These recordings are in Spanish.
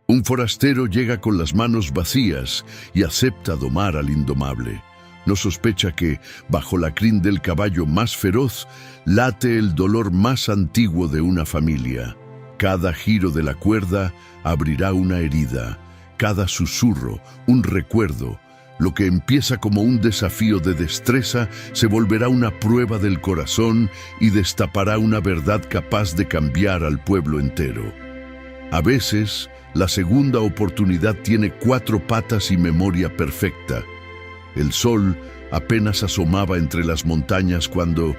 Un forastero llega con las manos vacías y acepta domar al indomable. No sospecha que, bajo la crin del caballo más feroz, late el dolor más antiguo de una familia. Cada giro de la cuerda abrirá una herida, cada susurro, un recuerdo. Lo que empieza como un desafío de destreza se volverá una prueba del corazón y destapará una verdad capaz de cambiar al pueblo entero. A veces, la segunda oportunidad tiene 4 patas y memoria perfecta. El sol apenas asomaba entre las montañas cuando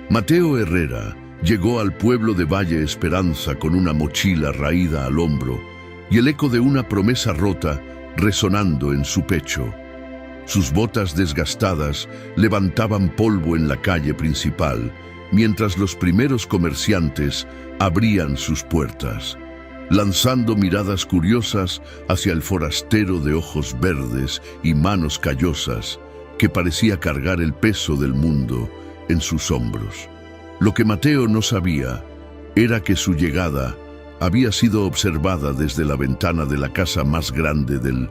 Mateo Herrera llegó al pueblo de Valle Esperanza con una mochila raída al hombro y el eco de una promesa rota resonando en su pecho. Sus botas desgastadas levantaban polvo en la calle principal, mientras los primeros comerciantes abrían sus puertas, lanzando miradas curiosas hacia el forastero de ojos verdes y manos callosas, que parecía cargar el peso del mundo en sus hombros. Lo que Mateo no sabía era que su llegada había sido observada desde la ventana de la casa más grande del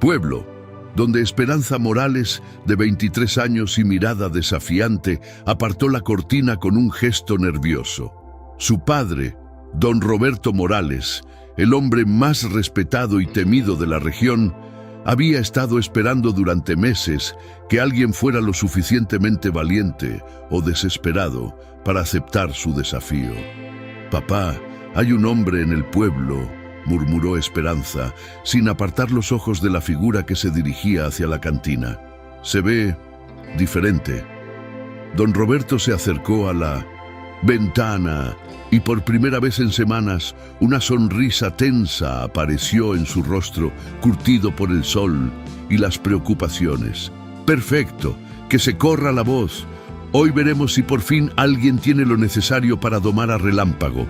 pueblo, donde Esperanza Morales, de 23 años y mirada desafiante, apartó la cortina con un gesto nervioso. Su padre, don Roberto Morales, el hombre más respetado y temido de la región, había estado esperando durante meses que alguien fuera lo suficientemente valiente o desesperado para aceptar su desafío. «Papá, hay un hombre en el pueblo», murmuró Esperanza, sin apartar los ojos de la figura que se dirigía hacia la cantina. «Se ve diferente». Don Roberto se acercó a la ventana y por primera vez en semanas una sonrisa tensa apareció en su rostro, curtido por el sol y las preocupaciones. «Perfecto, que se corra la voz. Hoy veremos si por fin alguien tiene lo necesario para domar a Relámpago».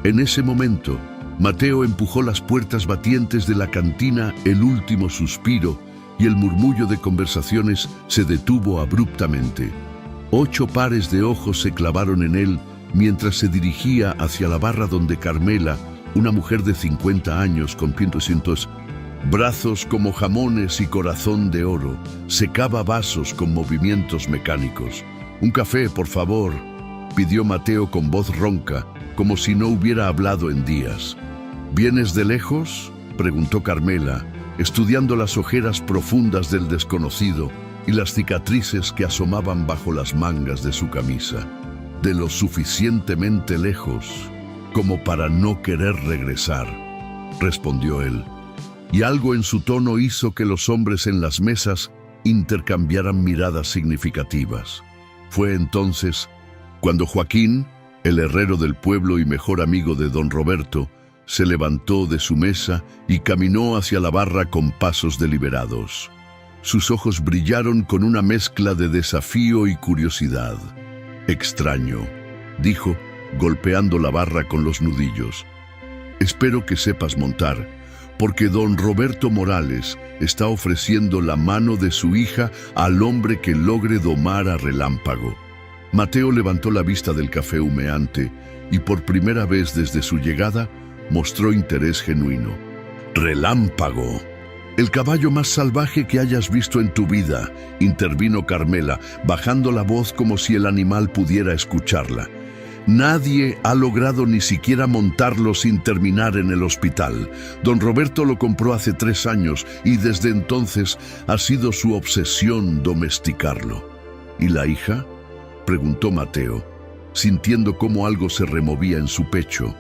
En ese momento, Mateo empujó las puertas batientes de la cantina, el último suspiro, y el murmullo de conversaciones se detuvo abruptamente. 8 pares de ojos se clavaron en él mientras se dirigía hacia la barra donde Carmela, una mujer de 50 años con pintos brazos como jamones y corazón de oro, secaba vasos con movimientos mecánicos. «Un café, por favor», pidió Mateo con voz ronca, como si no hubiera hablado en días. «¿Vienes de lejos?», preguntó Carmela, estudiando las ojeras profundas del desconocido y las cicatrices que asomaban bajo las mangas de su camisa. «De lo suficientemente lejos como para no querer regresar», respondió él, y algo en su tono hizo que los hombres en las mesas intercambiaran miradas significativas. Fue entonces cuando Joaquín, el herrero del pueblo y mejor amigo de don Roberto, se levantó de su mesa y caminó hacia la barra con pasos deliberados. Sus ojos brillaron con una mezcla de desafío y curiosidad. «Extraño», dijo, golpeando la barra con los nudillos. «Espero que sepas montar, porque don Roberto Morales está ofreciendo la mano de su hija al hombre que logre domar a Relámpago». Mateo levantó la vista del café humeante y por primera vez desde su llegada mostró interés genuino. «Relámpago, el caballo más salvaje que hayas visto en tu vida», intervino Carmela, bajando la voz como si el animal pudiera escucharla. «Nadie ha logrado ni siquiera montarlo sin terminar en el hospital. Don Roberto lo compró hace 3 años y desde entonces ha sido su obsesión domesticarlo». «¿Y la hija?», preguntó Mateo, sintiendo cómo algo se removía en su pecho,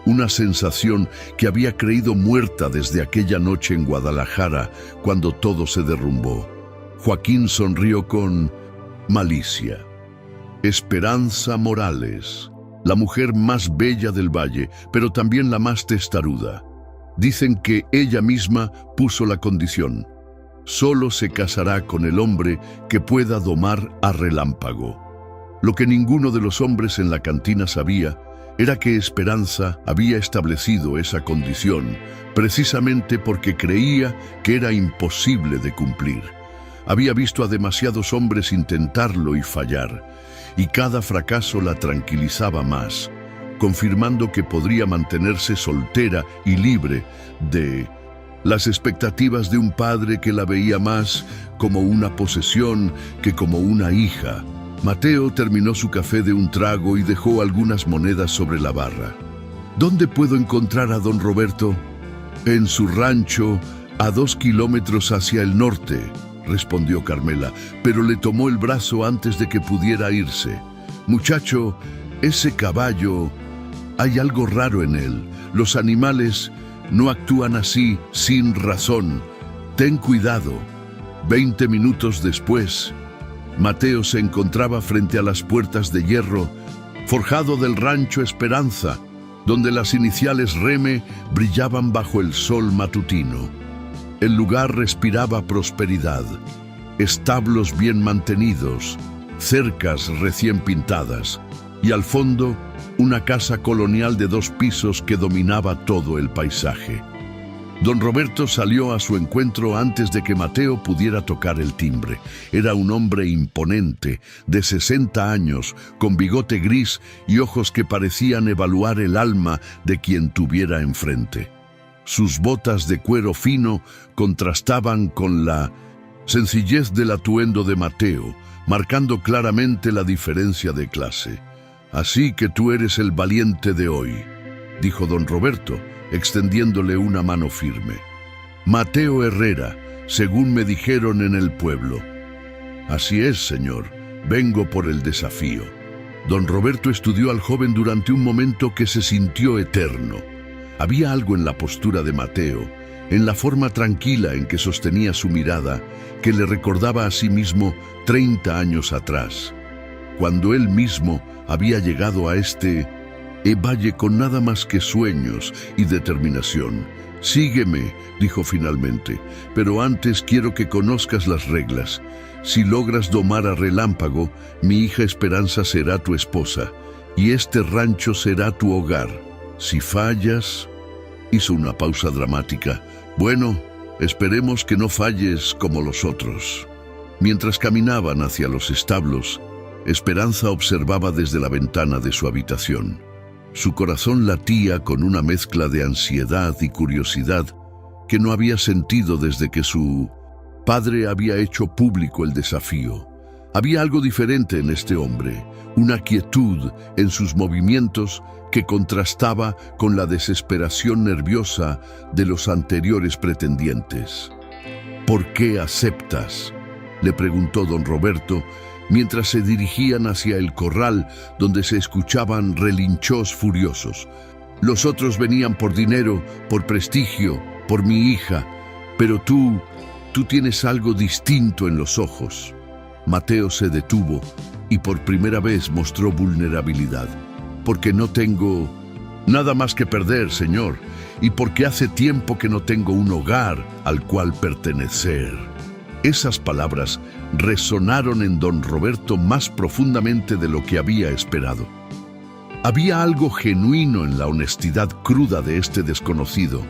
una sensación que había creído muerta desde aquella noche en Guadalajara, cuando todo se derrumbó. Joaquín sonrió con malicia. «Esperanza Morales, la mujer más bella del valle, pero también la más testaruda. Dicen que ella misma puso la condición. Solo se casará con el hombre que pueda domar a Relámpago». Lo que ninguno de los hombres en la cantina sabía era que Esperanza había establecido esa condición precisamente porque creía que era imposible de cumplir. Había visto a demasiados hombres intentarlo y fallar, y cada fracaso la tranquilizaba más, confirmando que podría mantenerse soltera y libre de las expectativas de un padre que la veía más como una posesión que como una hija. Mateo terminó su café de un trago y dejó algunas monedas sobre la barra. ¿Dónde puedo encontrar a don Roberto? En su rancho, a 2 kilómetros hacia el norte, respondió Carmela, pero le tomó el brazo antes de que pudiera irse. Muchacho, ese caballo, hay algo raro en él. Los animales no actúan así sin razón. Ten cuidado. 20 minutos después, Mateo se encontraba frente a las puertas de hierro forjado del rancho Esperanza, donde las iniciales Reme brillaban bajo el sol matutino. El lugar respiraba prosperidad, establos bien mantenidos, cercas recién pintadas y al fondo una casa colonial de 2 pisos que dominaba todo el paisaje. Don Roberto salió a su encuentro antes de que Mateo pudiera tocar el timbre. Era un hombre imponente, de 60 años, con bigote gris y ojos que parecían evaluar el alma de quien tuviera enfrente. Sus botas de cuero fino contrastaban con la sencillez del atuendo de Mateo, marcando claramente la diferencia de clase. «Así que tú eres el valiente de hoy», dijo don Roberto, extendiéndole una mano firme. «Mateo Herrera, según me dijeron en el pueblo». «Así es, señor. Vengo por el desafío». Don Roberto estudió al joven durante un momento que se sintió eterno. Había algo en la postura de Mateo, en la forma tranquila en que sostenía su mirada, que le recordaba a sí mismo 30 años atrás, cuando él mismo había llegado a este valle con nada más que sueños y determinación. «Sígueme», dijo finalmente, «pero antes quiero que conozcas las reglas. Si logras domar a Relámpago, mi hija Esperanza será tu esposa, y este rancho será tu hogar. Si fallas...» Hizo una pausa dramática. «Bueno, esperemos que no falles como los otros». Mientras caminaban hacia los establos, Esperanza observaba desde la ventana de su habitación. Su corazón latía con una mezcla de ansiedad y curiosidad que no había sentido desde que su padre había hecho público el desafío. Había algo diferente en este hombre, una quietud en sus movimientos que contrastaba con la desesperación nerviosa de los anteriores pretendientes. «¿Por qué aceptas?», le preguntó don Roberto, mientras se dirigían hacia el corral donde se escuchaban relinchos furiosos. «Los otros venían por dinero, por prestigio, por mi hija, pero tú tienes algo distinto en los ojos». Mateo se detuvo y por primera vez mostró vulnerabilidad. «Porque no tengo nada más que perder, señor, y porque hace tiempo que no tengo un hogar al cual pertenecer». Esas palabras resonaron en don Roberto más profundamente de lo que había esperado. Había algo genuino en la honestidad cruda de este desconocido,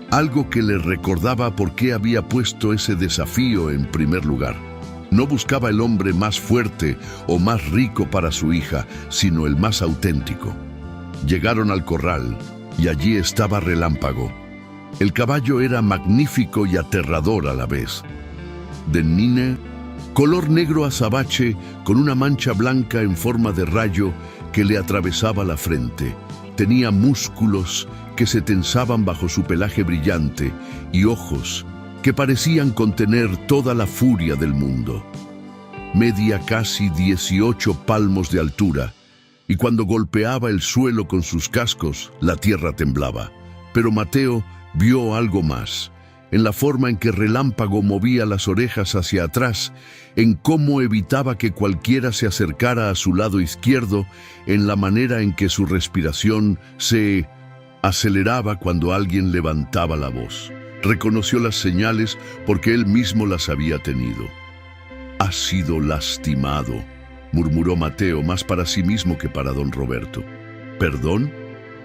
algo que le recordaba por qué había puesto ese desafío en primer lugar. No buscaba el hombre más fuerte o más rico para su hija, sino el más auténtico. Llegaron al corral y allí estaba Relámpago. El caballo era magnífico y aterrador a la vez. De Nine, color negro azabache con una mancha blanca en forma de rayo que le atravesaba la frente. Tenía músculos que se tensaban bajo su pelaje brillante y ojos que parecían contener toda la furia del mundo. Medía casi 18 palmos de altura y cuando golpeaba el suelo con sus cascos, la tierra temblaba. Pero Mateo vio algo más, en la forma en que Relámpago movía las orejas hacia atrás, en cómo evitaba que cualquiera se acercara a su lado izquierdo, en la manera en que su respiración se aceleraba cuando alguien levantaba la voz. Reconoció las señales porque él mismo las había tenido. «Ha sido lastimado», murmuró Mateo, más para sí mismo que para don Roberto. «¿Perdón?»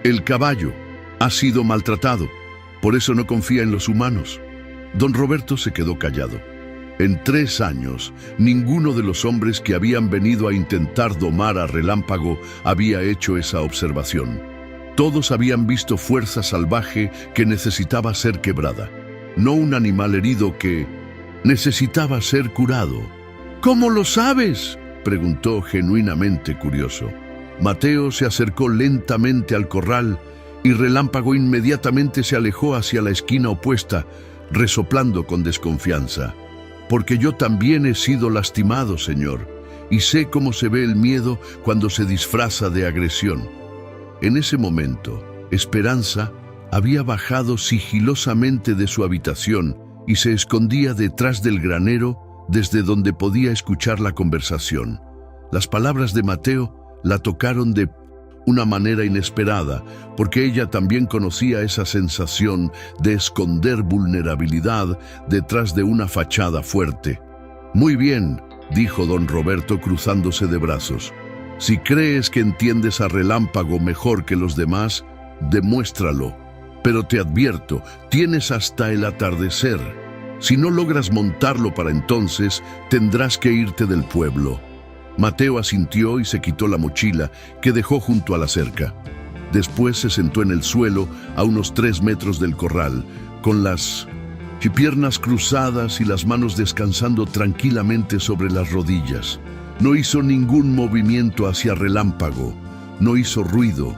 «El caballo ha sido maltratado. Por eso no confía en los humanos». Don Roberto se quedó callado. En 3 años, ninguno de los hombres que habían venido a intentar domar a Relámpago había hecho esa observación. Todos habían visto fuerza salvaje que necesitaba ser quebrada, no un animal herido que necesitaba ser curado. ¿Cómo lo sabes?, preguntó genuinamente curioso. Mateo se acercó lentamente al corral y Relámpago inmediatamente se alejó hacia la esquina opuesta, resoplando con desconfianza. Porque yo también he sido lastimado, señor, y sé cómo se ve el miedo cuando se disfraza de agresión. En ese momento, Esperanza había bajado sigilosamente de su habitación y se escondía detrás del granero desde donde podía escuchar la conversación. Las palabras de Mateo la tocaron de una manera inesperada, porque ella también conocía esa sensación de esconder vulnerabilidad detrás de una fachada fuerte. «Muy bien», dijo don Roberto cruzándose de brazos. «Si crees que entiendes a Relámpago mejor que los demás, demuéstralo. Pero te advierto, tienes hasta el atardecer. Si no logras montarlo para entonces, tendrás que irte del pueblo». Mateo asintió y se quitó la mochila que dejó junto a la cerca. Después se sentó en el suelo a unos 3 metros del corral, con las piernas cruzadas y las manos descansando tranquilamente sobre las rodillas. No hizo ningún movimiento hacia Relámpago, no hizo ruido.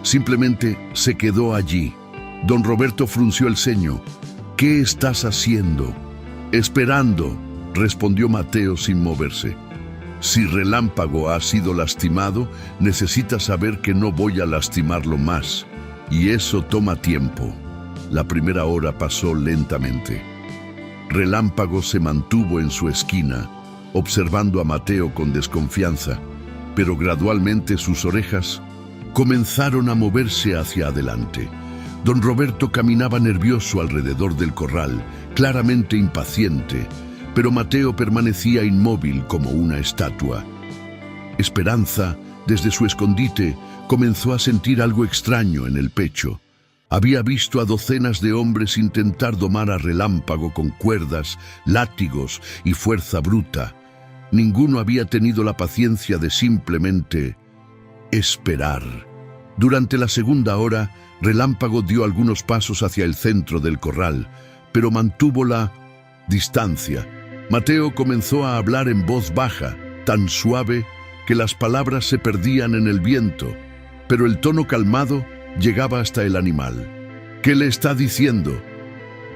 Simplemente se quedó allí. Don Roberto frunció el ceño. «¿Qué estás haciendo?» «Esperando», respondió Mateo sin moverse. «Si Relámpago ha sido lastimado, necesita saber que no voy a lastimarlo más. Y eso toma tiempo». La primera hora pasó lentamente. Relámpago se mantuvo en su esquina, observando a Mateo con desconfianza, pero gradualmente sus orejas comenzaron a moverse hacia adelante. Don Roberto caminaba nervioso alrededor del corral, claramente impaciente, pero Mateo permanecía inmóvil como una estatua. Esperanza, desde su escondite, comenzó a sentir algo extraño en el pecho. Había visto a docenas de hombres intentar domar a Relámpago con cuerdas, látigos y fuerza bruta. Ninguno había tenido la paciencia de simplemente esperar. Durante la segunda hora, Relámpago dio algunos pasos hacia el centro del corral, pero mantuvo la distancia. Mateo comenzó a hablar en voz baja, tan suave que las palabras se perdían en el viento, pero el tono calmado llegaba hasta el animal. «¿Qué le está diciendo?»,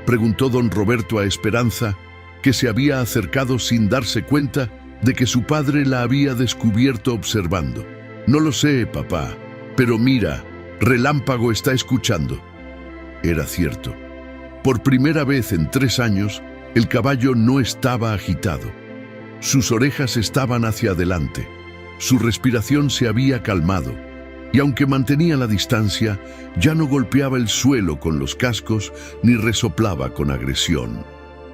preguntó don Roberto a Esperanza, que se había acercado sin darse cuenta de que su padre la había descubierto observando. «No lo sé, papá, pero mira, Relámpago está escuchando». Era cierto. Por primera vez en 3 años, el caballo no estaba agitado. Sus orejas estaban hacia adelante. Su respiración se había calmado. Y aunque mantenía la distancia, ya no golpeaba el suelo con los cascos ni resoplaba con agresión.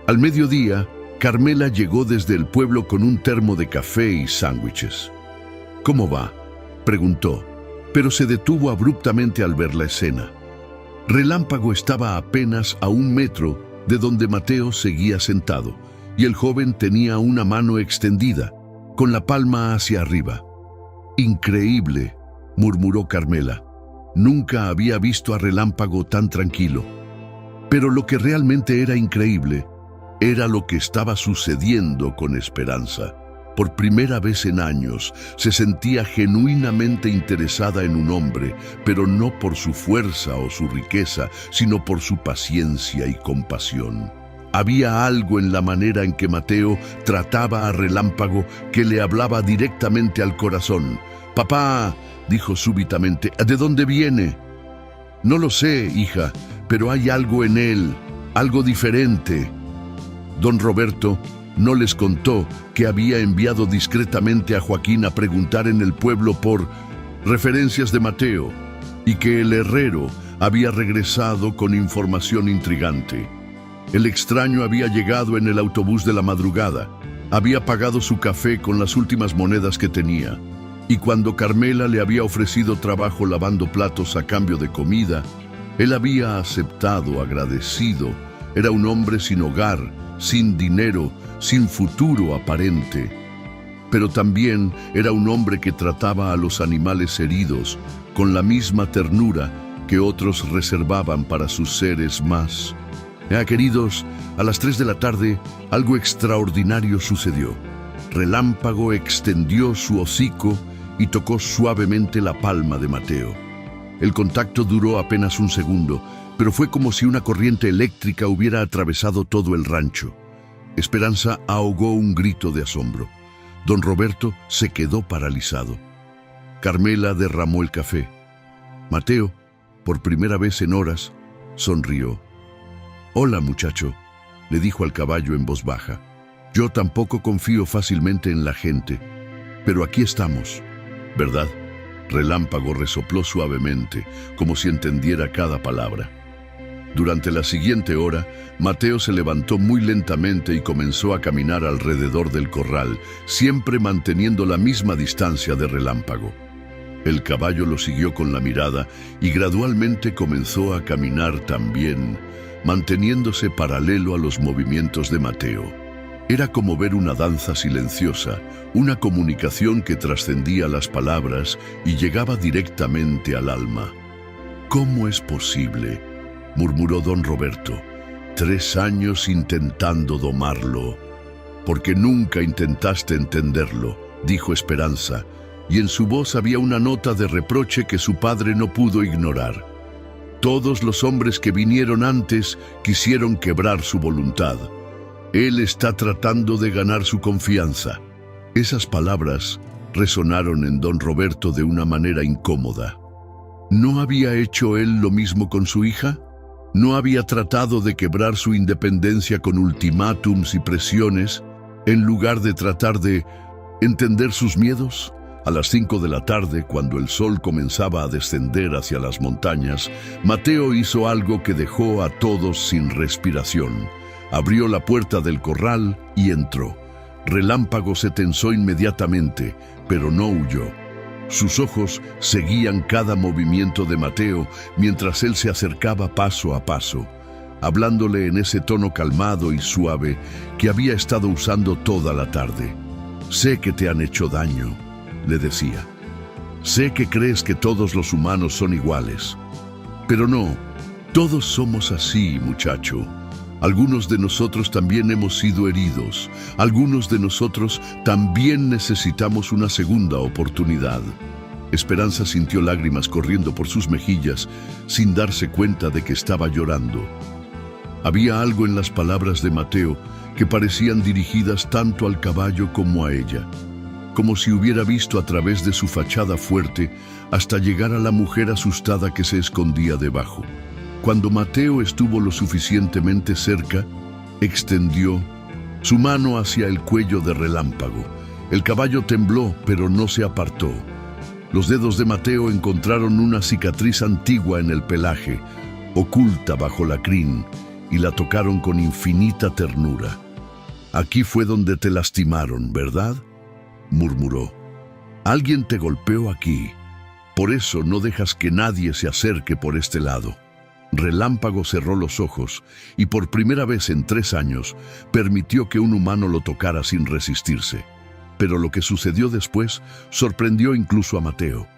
Al mediodía, Carmela llegó desde el pueblo con un termo de café y sándwiches. «¿Cómo va?», preguntó, pero se detuvo abruptamente al ver la escena. Relámpago estaba apenas a 1 metro de donde Mateo seguía sentado, y el joven tenía una mano extendida, con la palma hacia arriba. «Increíble», murmuró Carmela. Nunca había visto a Relámpago tan tranquilo. Pero lo que realmente era increíble era lo que estaba sucediendo con Esperanza. Por primera vez en años, se sentía genuinamente interesada en un hombre, pero no por su fuerza o su riqueza, sino por su paciencia y compasión. Había algo en la manera en que Mateo trataba a Relámpago que le hablaba directamente al corazón. «Papá», dijo súbitamente, «¿de dónde viene?» «No lo sé, hija, pero hay algo en él, algo diferente». Don Roberto no les contó que había enviado discretamente a Joaquín a preguntar en el pueblo por referencias de Mateo y que el herrero había regresado con información intrigante. El extraño había llegado en el autobús de la madrugada, había pagado su café con las últimas monedas que tenía, y cuando Carmela le había ofrecido trabajo lavando platos a cambio de comida, él había aceptado agradecido. Era un hombre sin hogar, sin dinero, sin futuro aparente. Pero también era un hombre que trataba a los animales heridos con la misma ternura que otros reservaban para sus seres más. Queridos, a las 3 de la tarde, algo extraordinario sucedió. Relámpago extendió su hocico y tocó suavemente la palma de Mateo. El contacto duró apenas un segundo, pero fue como si una corriente eléctrica hubiera atravesado todo el rancho. Esperanza ahogó un grito de asombro. Don Roberto se quedó paralizado. Carmela derramó el café. Mateo, por primera vez en horas, sonrió. «Hola, muchacho», le dijo al caballo en voz baja. «Yo tampoco confío fácilmente en la gente, pero aquí estamos, ¿verdad?». Relámpago resopló suavemente, como si entendiera cada palabra. Durante la siguiente hora, Mateo se levantó muy lentamente y comenzó a caminar alrededor del corral, siempre manteniendo la misma distancia de Relámpago. El caballo lo siguió con la mirada y gradualmente comenzó a caminar también, manteniéndose paralelo a los movimientos de Mateo. Era como ver una danza silenciosa, una comunicación que trascendía las palabras y llegaba directamente al alma. «¿Cómo es posible?», murmuró don Roberto. «3 años intentando domarlo». «Porque nunca intentaste entenderlo», dijo Esperanza, y en su voz había una nota de reproche que su padre no pudo ignorar. «Todos los hombres que vinieron antes quisieron quebrar su voluntad. Él está tratando de ganar su confianza». Esas palabras resonaron en don Roberto de una manera incómoda. ¿No había hecho él lo mismo con su hija? ¿No había tratado de quebrar su independencia con ultimátums y presiones, en lugar de tratar de entender sus miedos? A las 5 de la tarde, cuando el sol comenzaba a descender hacia las montañas, Mateo hizo algo que dejó a todos sin respiración. Abrió la puerta del corral y entró. Relámpago se tensó inmediatamente, pero no huyó. Sus ojos seguían cada movimiento de Mateo mientras él se acercaba paso a paso, hablándole en ese tono calmado y suave que había estado usando toda la tarde. «Sé que te han hecho daño», le decía. «Sé que crees que todos los humanos son iguales. Pero no, todos somos así, muchacho. Algunos de nosotros también hemos sido heridos. Algunos de nosotros también necesitamos una segunda oportunidad». Esperanza sintió lágrimas corriendo por sus mejillas sin darse cuenta de que estaba llorando. Había algo en las palabras de Mateo que parecían dirigidas tanto al caballo como a ella, como si hubiera visto a través de su fachada fuerte hasta llegar a la mujer asustada que se escondía debajo. Cuando Mateo estuvo lo suficientemente cerca, extendió su mano hacia el cuello de Relámpago. El caballo tembló, pero no se apartó. Los dedos de Mateo encontraron una cicatriz antigua en el pelaje, oculta bajo la crin, y la tocaron con infinita ternura. «Aquí fue donde te lastimaron, ¿verdad?», murmuró. «Alguien te golpeó aquí. Por eso no dejas que nadie se acerque por este lado». Relámpago cerró los ojos y por primera vez en 3 años permitió que un humano lo tocara sin resistirse. Pero lo que sucedió después sorprendió incluso a Mateo.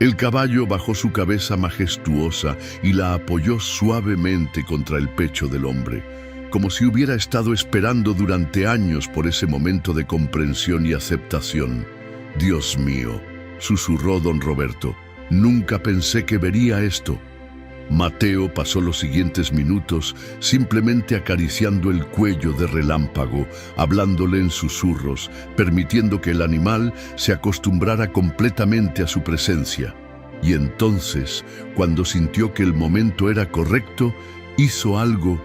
El caballo bajó su cabeza majestuosa y la apoyó suavemente contra el pecho del hombre, como si hubiera estado esperando durante años por ese momento de comprensión y aceptación. «Dios mío», susurró don Roberto, «nunca pensé que vería esto». Mateo pasó los siguientes minutos simplemente acariciando el cuello de Relámpago, hablándole en susurros, permitiendo que el animal se acostumbrara completamente a su presencia. Y entonces, cuando sintió que el momento era correcto, hizo algo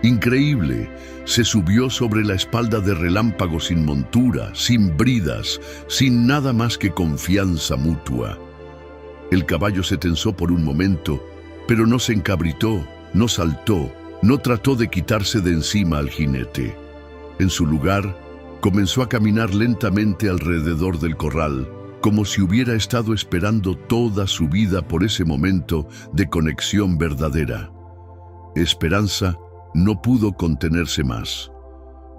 increíble. Se subió sobre la espalda de Relámpago sin montura, sin bridas, sin nada más que confianza mutua. El caballo se tensó por un momento, pero no se encabritó, no saltó, no trató de quitarse de encima al jinete. En su lugar, comenzó a caminar lentamente alrededor del corral, como si hubiera estado esperando toda su vida por ese momento de conexión verdadera. Esperanza no pudo contenerse más.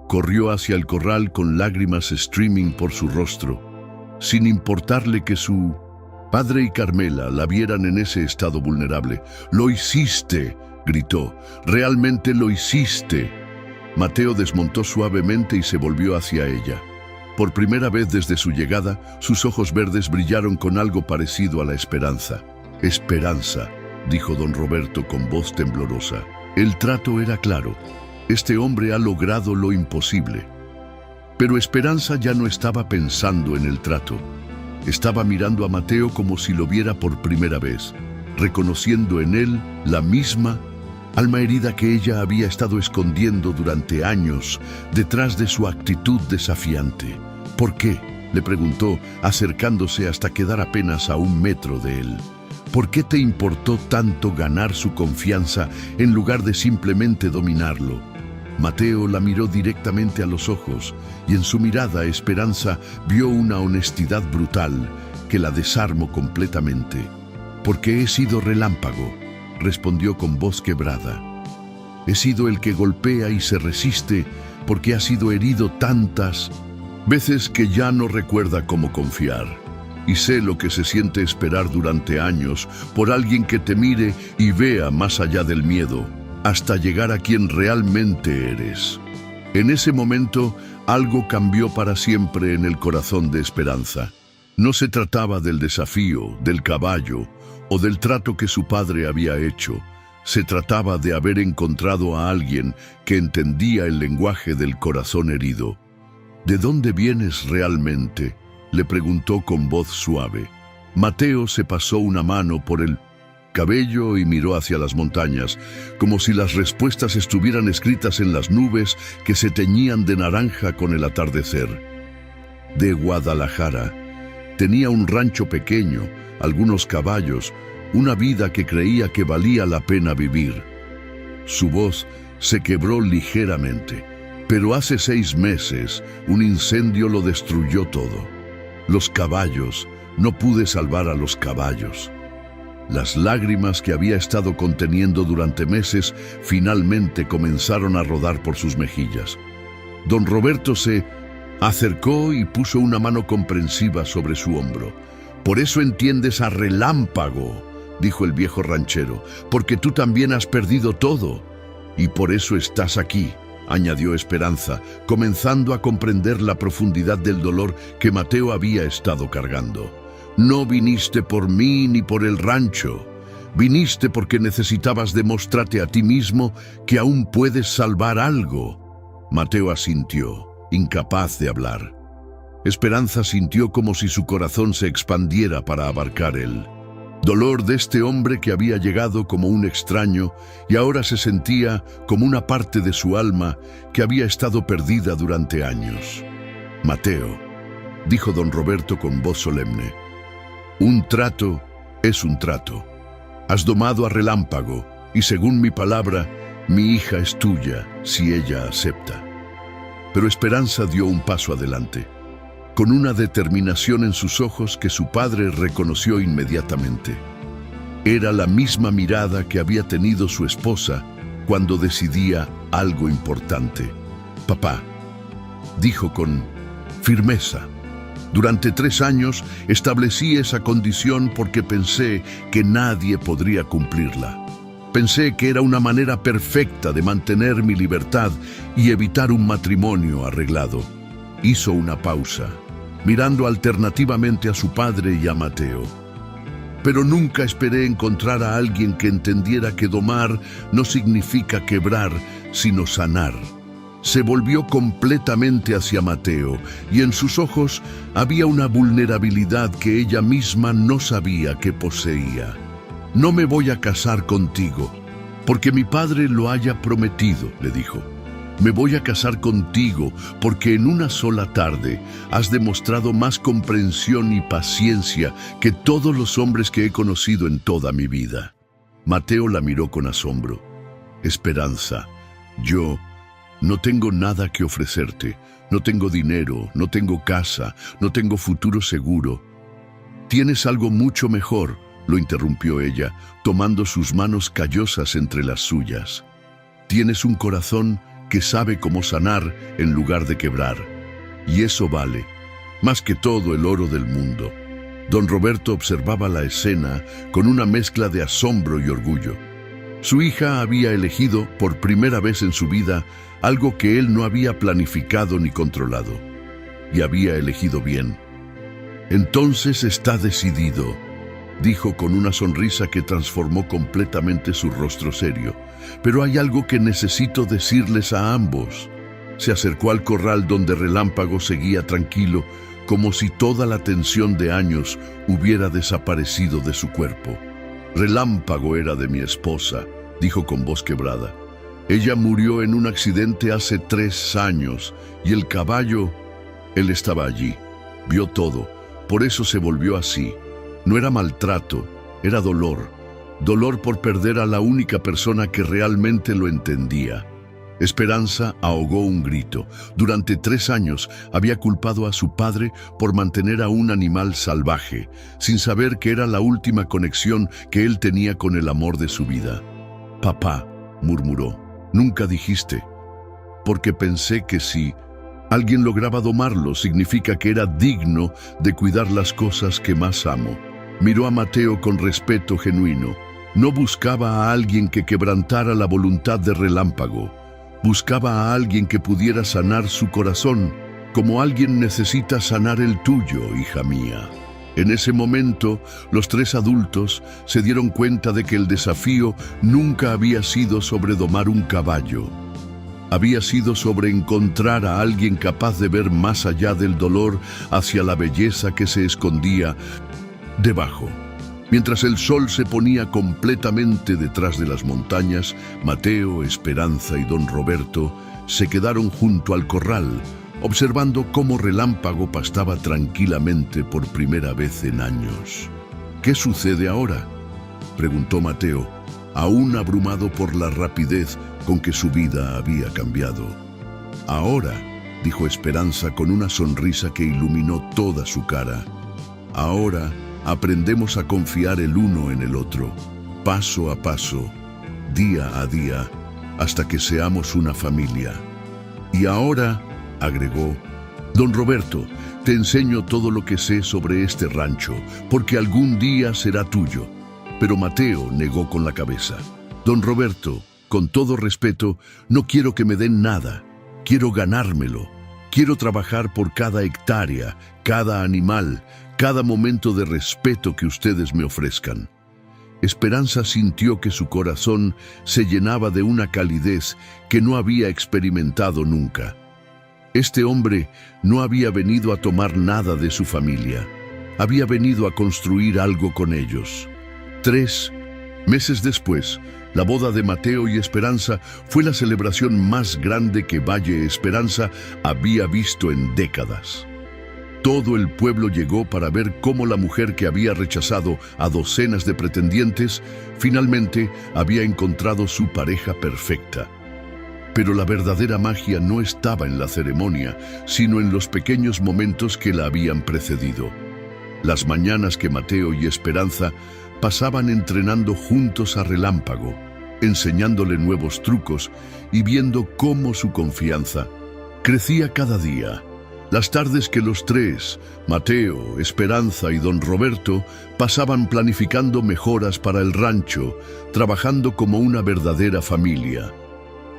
Corrió hacia el corral con lágrimas streaming por su rostro, sin importarle que su padre y Carmela la vieran en ese estado vulnerable. «¡Lo hiciste!», gritó. «¡Realmente lo hiciste!». Mateo desmontó suavemente y se volvió hacia ella. Por primera vez desde su llegada, sus ojos verdes brillaron con algo parecido a la esperanza. «Esperanza», dijo don Roberto con voz temblorosa. El trato era claro. Este hombre ha logrado lo imposible. Pero Esperanza ya no estaba pensando en el trato. Estaba mirando a Mateo como si lo viera por primera vez, reconociendo en él la misma alma herida que ella había estado escondiendo durante años detrás de su actitud desafiante. «¿Por qué?», le preguntó, acercándose hasta quedar apenas a 1 metro de él. «¿Por qué te importó tanto ganar su confianza en lugar de simplemente dominarlo?». Mateo la miró directamente a los ojos y en su mirada Esperanza vio una honestidad brutal que la desarmó completamente. «Porque he sido relámpago», respondió con voz quebrada. «He sido el que golpea y se resiste porque ha sido herido tantas veces que ya no recuerda cómo confiar. Y sé lo que se siente esperar durante años por alguien que te mire y vea más allá del miedo, hasta llegar a quien realmente eres». En ese momento, algo cambió para siempre en el corazón de Esperanza. No se trataba del desafío, del caballo o del trato que su padre había hecho. Se trataba de haber encontrado a alguien que entendía el lenguaje del corazón herido. «¿De dónde vienes realmente?», le preguntó con voz suave. Mateo se pasó una mano por el cabello y miró hacia las montañas, como si las respuestas estuvieran escritas en las nubes que se teñían de naranja con el atardecer. «De Guadalajara. Tenía un rancho pequeño, algunos caballos, una vida que creía que valía la pena vivir». Su voz se quebró ligeramente. «Pero hace 6 meses, un incendio lo destruyó todo. Los caballos, no pude salvar a los caballos». Las lágrimas que había estado conteniendo durante meses finalmente comenzaron a rodar por sus mejillas. Don Roberto se acercó y puso una mano comprensiva sobre su hombro. «Por eso entiendes a Relámpago», dijo el viejo ranchero, «porque tú también has perdido todo. Y por eso estás aquí», añadió Esperanza, comenzando a comprender la profundidad del dolor que Mateo había estado cargando. «No viniste por mí ni por el rancho. Viniste porque necesitabas demostrarte a ti mismo que aún puedes salvar algo». Mateo asintió, incapaz de hablar. Esperanza sintió como si su corazón se expandiera para abarcar el dolor de este hombre que había llegado como un extraño y ahora se sentía como una parte de su alma que había estado perdida durante años. «Mateo», dijo don Roberto con voz solemne, «un trato es un trato. Has domado a Relámpago y según mi palabra, mi hija es tuya si ella acepta». Pero Esperanza dio un paso adelante, con una determinación en sus ojos que su padre reconoció inmediatamente. Era la misma mirada que había tenido su esposa cuando decidía algo importante. «Papá», dijo con firmeza, «durante 3 años establecí esa condición porque pensé que nadie podría cumplirla. Pensé que era una manera perfecta de mantener mi libertad y evitar un matrimonio arreglado». Hizo una pausa, mirando alternativamente a su padre y a Mateo. «Pero nunca esperé encontrar a alguien que entendiera que domar no significa quebrar, sino sanar». Se volvió completamente hacia Mateo y en sus ojos había una vulnerabilidad que ella misma no sabía que poseía. «No me voy a casar contigo, porque mi padre lo haya prometido», le dijo. «Me voy a casar contigo porque en una sola tarde has demostrado más comprensión y paciencia que todos los hombres que he conocido en toda mi vida». Mateo la miró con asombro. «Esperanza, yo no tengo nada que ofrecerte. No tengo dinero, no tengo casa, no tengo futuro seguro». «Tienes algo mucho mejor», lo interrumpió ella, tomando sus manos callosas entre las suyas. «Tienes un corazón que sabe cómo sanar en lugar de quebrar. Y eso vale, más que todo el oro del mundo. Don Roberto observaba la escena con una mezcla de asombro y orgullo. Su hija había elegido, por primera vez en su vida, algo que él no había planificado ni controlado. Y había elegido bien. «Entonces está decidido», dijo con una sonrisa que transformó completamente su rostro serio. «Pero hay algo que necesito decirles a ambos». Se acercó al corral donde Relámpago seguía tranquilo, como si toda la tensión de años hubiera desaparecido de su cuerpo. «Relámpago era de mi esposa», dijo con voz quebrada. «Ella murió en un accidente hace 3 años y el caballo, él estaba allí, vio todo, por eso se volvió así. No era maltrato, era dolor. Dolor por perder a la única persona que realmente lo entendía». Esperanza ahogó un grito. Durante 3 años había culpado a su padre por mantener a un animal salvaje, sin saber que era la última conexión que él tenía con el amor de su vida. «Papá», murmuró, «nunca dijiste». «Porque pensé que si alguien lograba domarlo, significa que era digno de cuidar las cosas que más amo». Miró a Mateo con respeto genuino. No buscaba a alguien que quebrantara la voluntad de Relámpago. Buscaba a alguien que pudiera sanar su corazón, como alguien necesita sanar el tuyo, hija mía. En ese momento, los 3 adultos se dieron cuenta de que el desafío nunca había sido sobre domar un caballo. Había sido sobre encontrar a alguien capaz de ver más allá del dolor hacia la belleza que se escondía debajo. Mientras el sol se ponía completamente detrás de las montañas, Mateo, Esperanza y don Roberto se quedaron junto al corral, observando cómo Relámpago pastaba tranquilamente por primera vez en años. «¿Qué sucede ahora?», preguntó Mateo, aún abrumado por la rapidez con que su vida había cambiado. «Ahora», dijo Esperanza con una sonrisa que iluminó toda su cara, «ahora aprendemos a confiar el uno en el otro, paso a paso, día a día, hasta que seamos una familia. Y ahora», agregó, «don Roberto, te enseño todo lo que sé sobre este rancho, porque algún día será tuyo». Pero Mateo negó con la cabeza. «Don Roberto, con todo respeto, no quiero que me den nada, quiero ganármelo. Quiero trabajar por cada hectárea, cada animal, cada momento de respeto que ustedes me ofrezcan». Esperanza sintió que su corazón se llenaba de una calidez que no había experimentado nunca. Este hombre no había venido a tomar nada de su familia, había venido a construir algo con ellos. 3 meses después, la boda de Mateo y Esperanza fue la celebración más grande que Valle Esperanza había visto en décadas. Todo el pueblo llegó para ver cómo la mujer que había rechazado a docenas de pretendientes finalmente había encontrado su pareja perfecta. Pero la verdadera magia no estaba en la ceremonia, sino en los pequeños momentos que la habían precedido. Las mañanas que Mateo y Esperanza pasaban entrenando juntos a Relámpago, enseñándole nuevos trucos y viendo cómo su confianza crecía cada día. Las tardes que los 3, Mateo, Esperanza y don Roberto, pasaban planificando mejoras para el rancho, trabajando como una verdadera familia.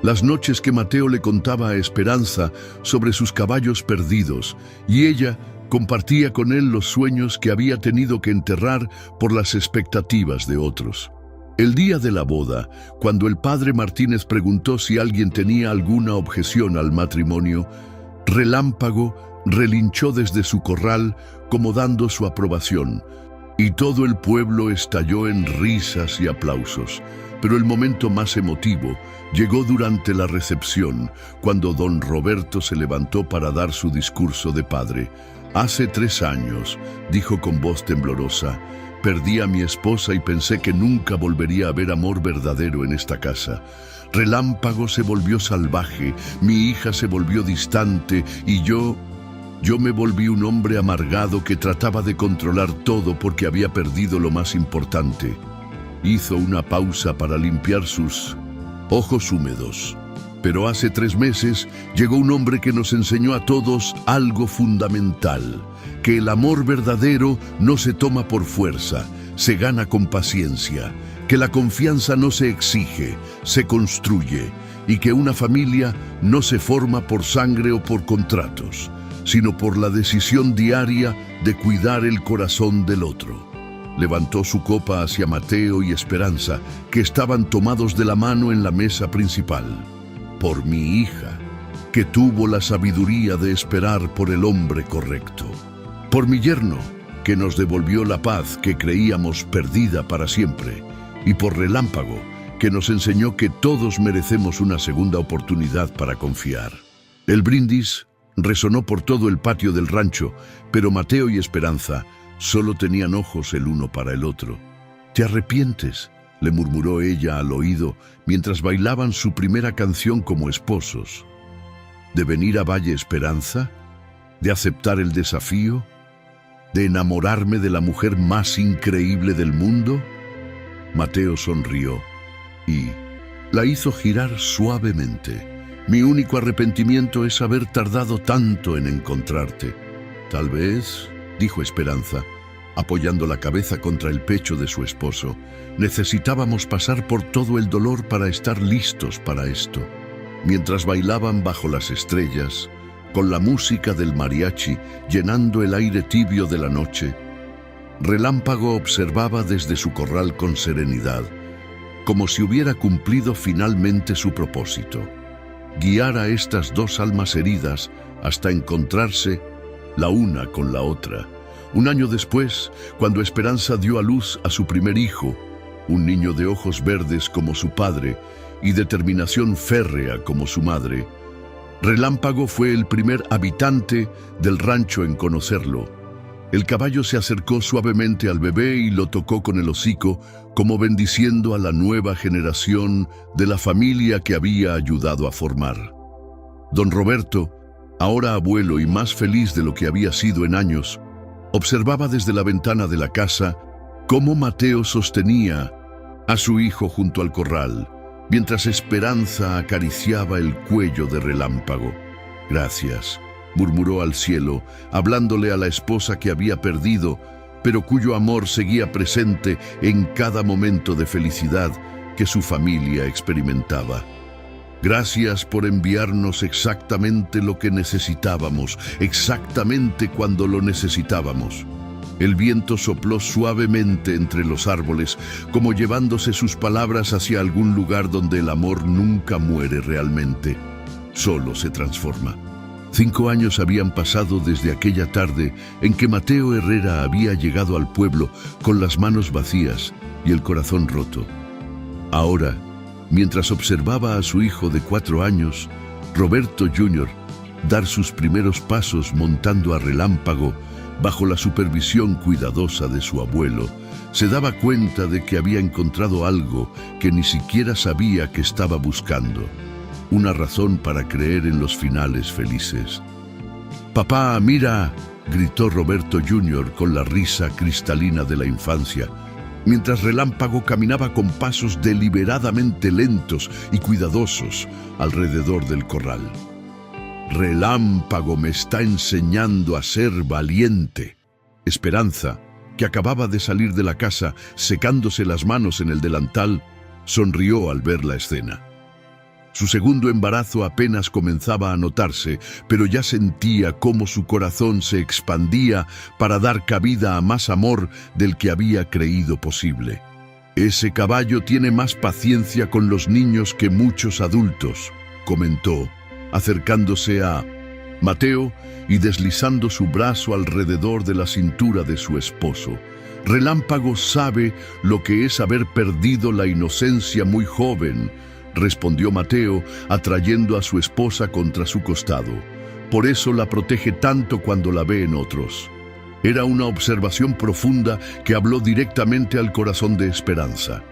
Las noches que Mateo le contaba a Esperanza sobre sus caballos perdidos y ella compartía con él los sueños que había tenido que enterrar por las expectativas de otros. El día de la boda, cuando el padre Martínez preguntó si alguien tenía alguna objeción al matrimonio, Relámpago relinchó desde su corral como dando su aprobación, y todo el pueblo estalló en risas y aplausos. Pero el momento más emotivo llegó durante la recepción, cuando don Roberto se levantó para dar su discurso de padre. «Hace 3 años», dijo con voz temblorosa, «perdí a mi esposa y pensé que nunca volvería a ver amor verdadero en esta casa. Relámpago se volvió salvaje, mi hija se volvió distante y yo me volví un hombre amargado que trataba de controlar todo porque había perdido lo más importante». Hizo una pausa para limpiar sus ojos húmedos. Pero hace 3 meses llegó un hombre que nos enseñó a todos algo fundamental, que el amor verdadero no se toma por fuerza, se gana con paciencia, que la confianza no se exige, se construye, y que una familia no se forma por sangre o por contratos, sino por la decisión diaria de cuidar el corazón del otro. Levantó su copa hacia Mateo y Esperanza, que estaban tomados de la mano en la mesa principal. Por mi hija, que tuvo la sabiduría de esperar por el hombre correcto. Por mi yerno, que nos devolvió la paz que creíamos perdida para siempre. Y por Relámpago, que nos enseñó que todos merecemos una segunda oportunidad para confiar. El brindis resonó por todo el patio del rancho, pero Mateo y Esperanza solo tenían ojos el uno para el otro. ¿Te arrepientes?, le murmuró ella al oído mientras bailaban su primera canción como esposos. ¿De venir a Valle Esperanza? ¿De aceptar el desafío? ¿De enamorarme de la mujer más increíble del mundo? Mateo sonrió y la hizo girar suavemente. Mi único arrepentimiento es haber tardado tanto en encontrarte. Tal vez, dijo Esperanza, apoyando la cabeza contra el pecho de su esposo, necesitábamos pasar por todo el dolor para estar listos para esto. Mientras bailaban bajo las estrellas, con la música del mariachi llenando el aire tibio de la noche, Relámpago observaba desde su corral con serenidad, como si hubiera cumplido finalmente su propósito: guiar a estas dos almas heridas hasta encontrarse la una con la otra. Un año después, cuando Esperanza dio a luz a su primer hijo, un niño de ojos verdes como su padre y determinación férrea como su madre, Relámpago fue el primer habitante del rancho en conocerlo. El caballo se acercó suavemente al bebé y lo tocó con el hocico, como bendiciendo a la nueva generación de la familia que había ayudado a formar. Don Roberto, ahora abuelo y más feliz de lo que había sido en años, observaba desde la ventana de la casa cómo Mateo sostenía a su hijo junto al corral, mientras Esperanza acariciaba el cuello de Relámpago. «Gracias», murmuró al cielo, hablándole a la esposa que había perdido, pero cuyo amor seguía presente en cada momento de felicidad que su familia experimentaba. «Gracias por enviarnos exactamente lo que necesitábamos, exactamente cuando lo necesitábamos». El viento sopló suavemente entre los árboles, como llevándose sus palabras hacia algún lugar donde el amor nunca muere realmente, solo se transforma. 5 años habían pasado desde aquella tarde en que Mateo Herrera había llegado al pueblo con las manos vacías y el corazón roto. Ahora, mientras observaba a su hijo de 4 años, Roberto Jr., dar sus primeros pasos montando a Relámpago bajo la supervisión cuidadosa de su abuelo, se daba cuenta de que había encontrado algo que ni siquiera sabía que estaba buscando: una razón para creer en los finales felices. «Papá, mira», gritó Roberto Jr. con la risa cristalina de la infancia, mientras Relámpago caminaba con pasos deliberadamente lentos y cuidadosos alrededor del corral. «Relámpago me está enseñando a ser valiente». Esperanza, que acababa de salir de la casa secándose las manos en el delantal, sonrió al ver la escena. Su segundo embarazo apenas comenzaba a notarse, pero ya sentía cómo su corazón se expandía para dar cabida a más amor del que había creído posible. «Ese caballo tiene más paciencia con los niños que muchos adultos», comentó, acercándose a Mateo y deslizando su brazo alrededor de la cintura de su esposo. «Relámpago sabe lo que es haber perdido la inocencia muy joven», respondió Mateo, atrayendo a su esposa contra su costado. «Por eso la protege tanto cuando la ve en otros». Era una observación profunda que habló directamente al corazón de Esperanza.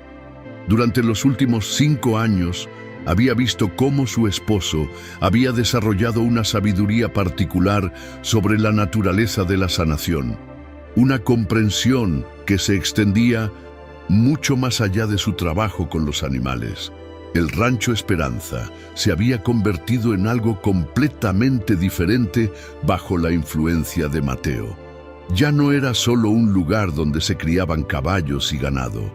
Durante los últimos 5 años, había visto cómo su esposo había desarrollado una sabiduría particular sobre la naturaleza de la sanación, una comprensión que se extendía mucho más allá de su trabajo con los animales. El Rancho Esperanza se había convertido en algo completamente diferente bajo la influencia de Mateo. Ya no era solo un lugar donde se criaban caballos y ganado.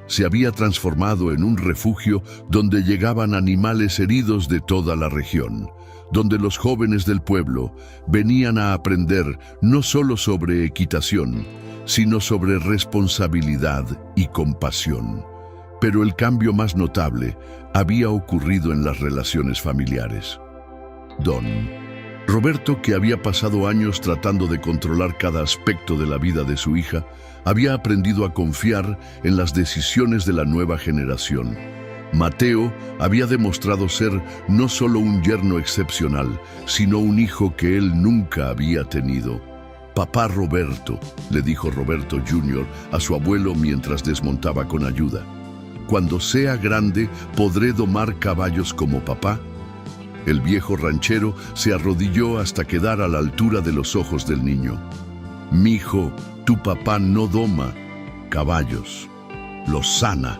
Se había transformado en un refugio donde llegaban animales heridos de toda la región, donde los jóvenes del pueblo venían a aprender no solo sobre equitación, sino sobre responsabilidad y compasión. Pero el cambio más notable había ocurrido en las relaciones familiares. Don Roberto, que había pasado años tratando de controlar cada aspecto de la vida de su hija, había aprendido a confiar en las decisiones de la nueva generación. Mateo había demostrado ser no solo un yerno excepcional, sino un hijo que él nunca había tenido. «Papá Roberto», le dijo Roberto Jr. a su abuelo mientras desmontaba con ayuda. «Cuando sea grande, ¿podré domar caballos como papá?». El viejo ranchero se arrodilló hasta quedar a la altura de los ojos del niño. «Mijo, tu papá no doma caballos, los sana,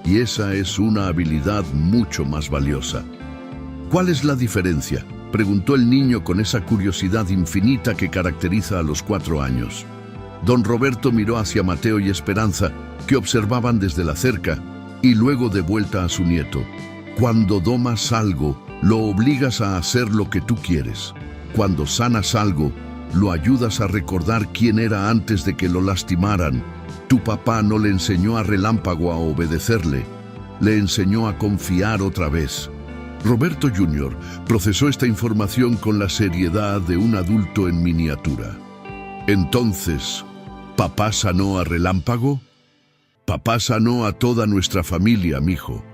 y esa es una habilidad mucho más valiosa». «¿Cuál es la diferencia?», preguntó el niño con esa curiosidad infinita que caracteriza a los 4 años. Don Roberto miró hacia Mateo y Esperanza, que observaban desde la cerca, y luego de vuelta a su nieto. «Cuando domas algo, lo obligas a hacer lo que tú quieres. Cuando sanas algo, lo ayudas a recordar quién era antes de que lo lastimaran. Tu papá no le enseñó a Relámpago a obedecerle, le enseñó a confiar otra vez». Roberto Jr. procesó esta información con la seriedad de un adulto en miniatura. «Entonces, ¿papá sanó a Relámpago?». «Papá sanó a toda nuestra familia, mijo».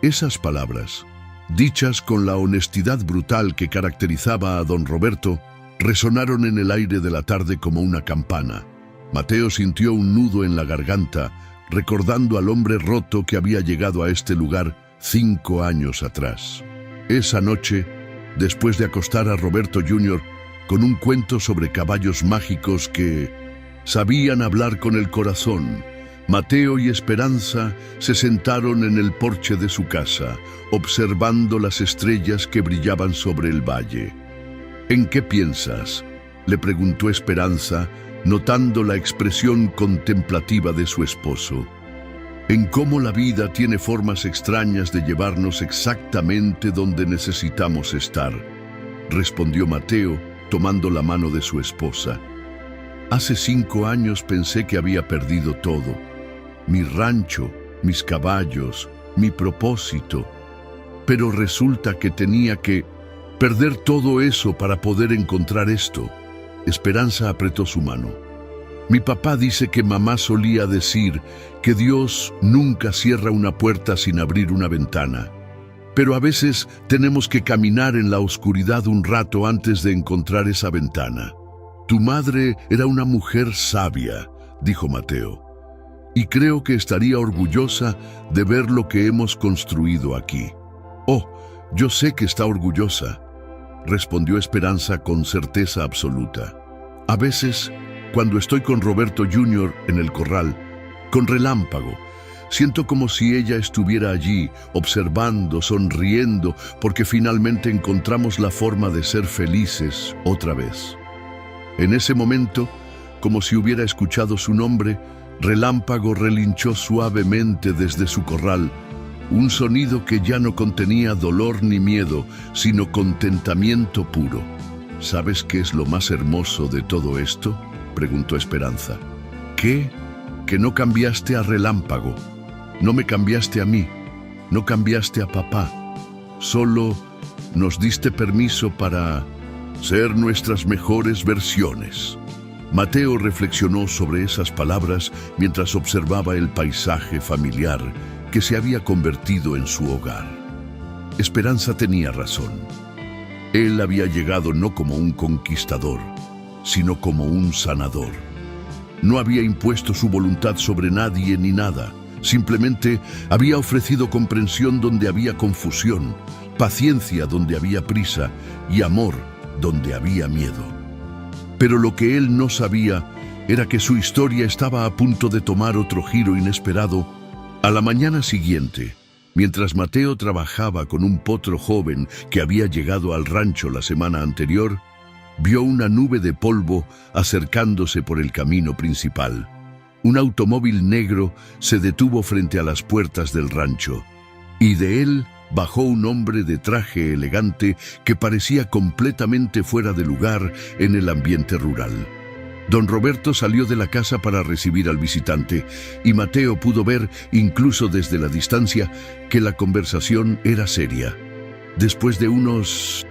Esas palabras, dichas con la honestidad brutal que caracterizaba a don Roberto, resonaron en el aire de la tarde como una campana. Mateo sintió un nudo en la garganta, recordando al hombre roto que había llegado a este lugar 5 años atrás. Esa noche, después de acostar a Roberto Jr. con un cuento sobre caballos mágicos que sabían hablar con el corazón, Mateo y Esperanza se sentaron en el porche de su casa, observando las estrellas que brillaban sobre el valle. «¿En qué piensas?», le preguntó Esperanza, notando la expresión contemplativa de su esposo. «En cómo la vida tiene formas extrañas de llevarnos exactamente donde necesitamos estar», respondió Mateo, tomando la mano de su esposa. «Hace 5 años pensé que había perdido todo. Mi rancho, mis caballos, mi propósito. Pero resulta que tenía que perder todo eso para poder encontrar esto». Esperanza apretó su mano. «Mi papá dice que mamá solía decir que Dios nunca cierra una puerta sin abrir una ventana. Pero a veces tenemos que caminar en la oscuridad un rato antes de encontrar esa ventana. Tu madre era una mujer sabia», dijo Mateo, «y creo que estaría orgullosa de ver lo que hemos construido aquí». «Oh, yo sé que está orgullosa», respondió Esperanza con certeza absoluta. «A veces, cuando estoy con Roberto Jr. en el corral, con Relámpago, siento como si ella estuviera allí, observando, sonriendo, porque finalmente encontramos la forma de ser felices otra vez». En ese momento, como si hubiera escuchado su nombre, Relámpago relinchó suavemente desde su corral, un sonido que ya no contenía dolor ni miedo, sino contentamiento puro. «¿Sabes qué es lo más hermoso de todo esto?», preguntó Esperanza. «¿Qué? Que no cambiaste a Relámpago, no me cambiaste a mí, no cambiaste a papá, solo nos diste permiso para ser nuestras mejores versiones». Mateo reflexionó sobre esas palabras mientras observaba el paisaje familiar que se había convertido en su hogar. Esperanza tenía razón. Él había llegado no como un conquistador, sino como un sanador. No había impuesto su voluntad sobre nadie ni nada. Simplemente había ofrecido comprensión donde había confusión, paciencia donde había prisa y amor donde había miedo. Pero lo que él no sabía era que su historia estaba a punto de tomar otro giro inesperado. A la mañana siguiente, Mientras Mateo trabajaba con un potro joven que había llegado al rancho la semana anterior, vio una nube de polvo acercándose por el camino principal. Un automóvil negro se detuvo frente a las puertas del rancho, y de él bajó un hombre de traje elegante que parecía completamente fuera de lugar en el ambiente rural. Don Roberto salió de la casa para recibir al visitante, y Mateo pudo ver, incluso desde la distancia, que la conversación era seria. Después de unos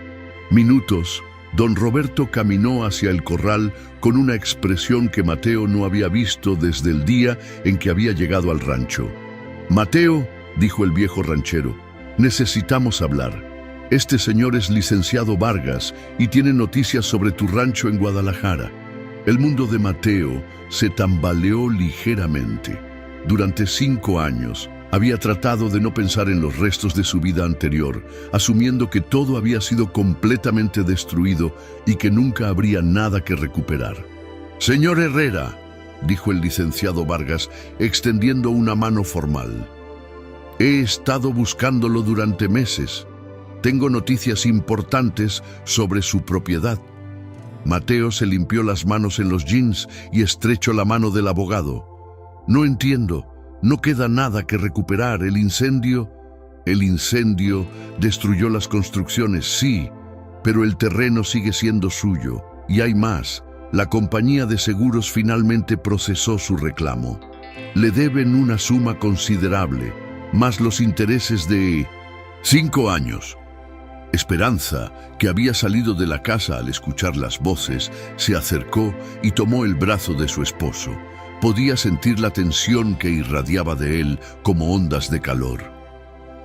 minutos, Don Roberto caminó hacia el corral con una expresión que Mateo no había visto desde el día en que había llegado al rancho. «Mateo», dijo el viejo ranchero, «necesitamos hablar. Este señor es licenciado Vargas y tiene noticias sobre tu rancho en Guadalajara». El mundo de Mateo se tambaleó ligeramente. Durante 5 años, había tratado de no pensar en los restos de su vida anterior, asumiendo que todo había sido completamente destruido y que nunca habría nada que recuperar. «Señor Herrera», dijo el licenciado Vargas, extendiendo una mano formal. «He estado buscándolo durante meses. Tengo noticias importantes sobre su propiedad». Mateo se limpió las manos en los jeans y estrechó la mano del abogado. «No entiendo. No queda nada que recuperar. El incendio destruyó las construcciones, sí, pero el terreno sigue siendo suyo. Y hay más. La compañía de seguros finalmente procesó su reclamo. Le deben una suma considerable, más los intereses de 5 años. Esperanza, que había salido de la casa al escuchar las voces, se acercó y tomó el brazo de su esposo. Podía sentir la tensión que irradiaba de él como ondas de calor.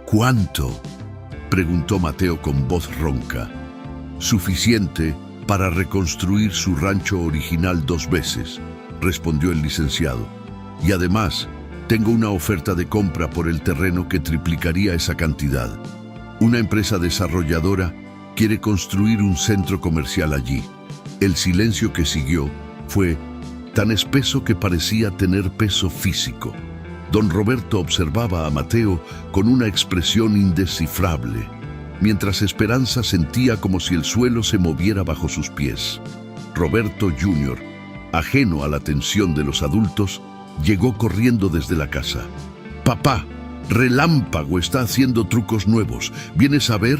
«¿Cuánto?», preguntó Mateo con voz ronca. «Suficiente para reconstruir su rancho original 2 veces», respondió el licenciado. «Y además, tengo una oferta de compra por el terreno que triplicaría esa cantidad. Una empresa desarrolladora quiere construir un centro comercial allí». El silencio que siguió fue tan espeso que parecía tener peso físico. Don Roberto observaba a Mateo con una expresión indescifrable, mientras Esperanza sentía como si el suelo se moviera bajo sus pies. Roberto Jr., ajeno a la atención de los adultos, llegó corriendo desde la casa. «Papá, Relámpago está haciendo trucos nuevos. ¿Vienes a ver?».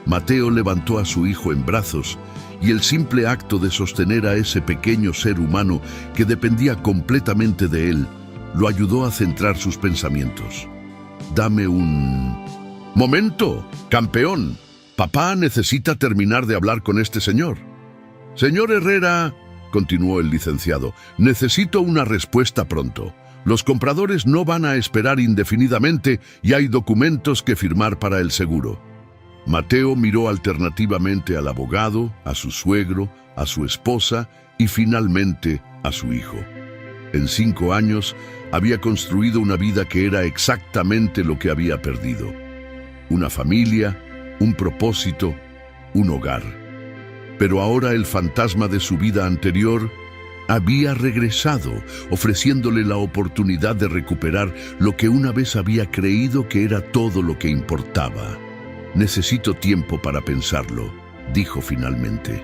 Mateo levantó a su hijo en brazos, y el simple acto de sostener a ese pequeño ser humano que dependía completamente de él, lo ayudó a centrar sus pensamientos. «Dame un momento, campeón. Papá necesita terminar de hablar con este señor». «Señor Herrera», continuó el licenciado, «necesito una respuesta pronto. Los compradores no van a esperar indefinidamente y hay documentos que firmar para el seguro». Mateo miró alternativamente al abogado, a su suegro, a su esposa y finalmente a su hijo. En 5 años había construido una vida que era exactamente lo que había perdido. Una familia, un propósito, un hogar. Pero ahora el fantasma de su vida anterior había regresado, ofreciéndole la oportunidad de recuperar lo que una vez había creído que era todo lo que importaba. «Necesito tiempo para pensarlo», dijo finalmente.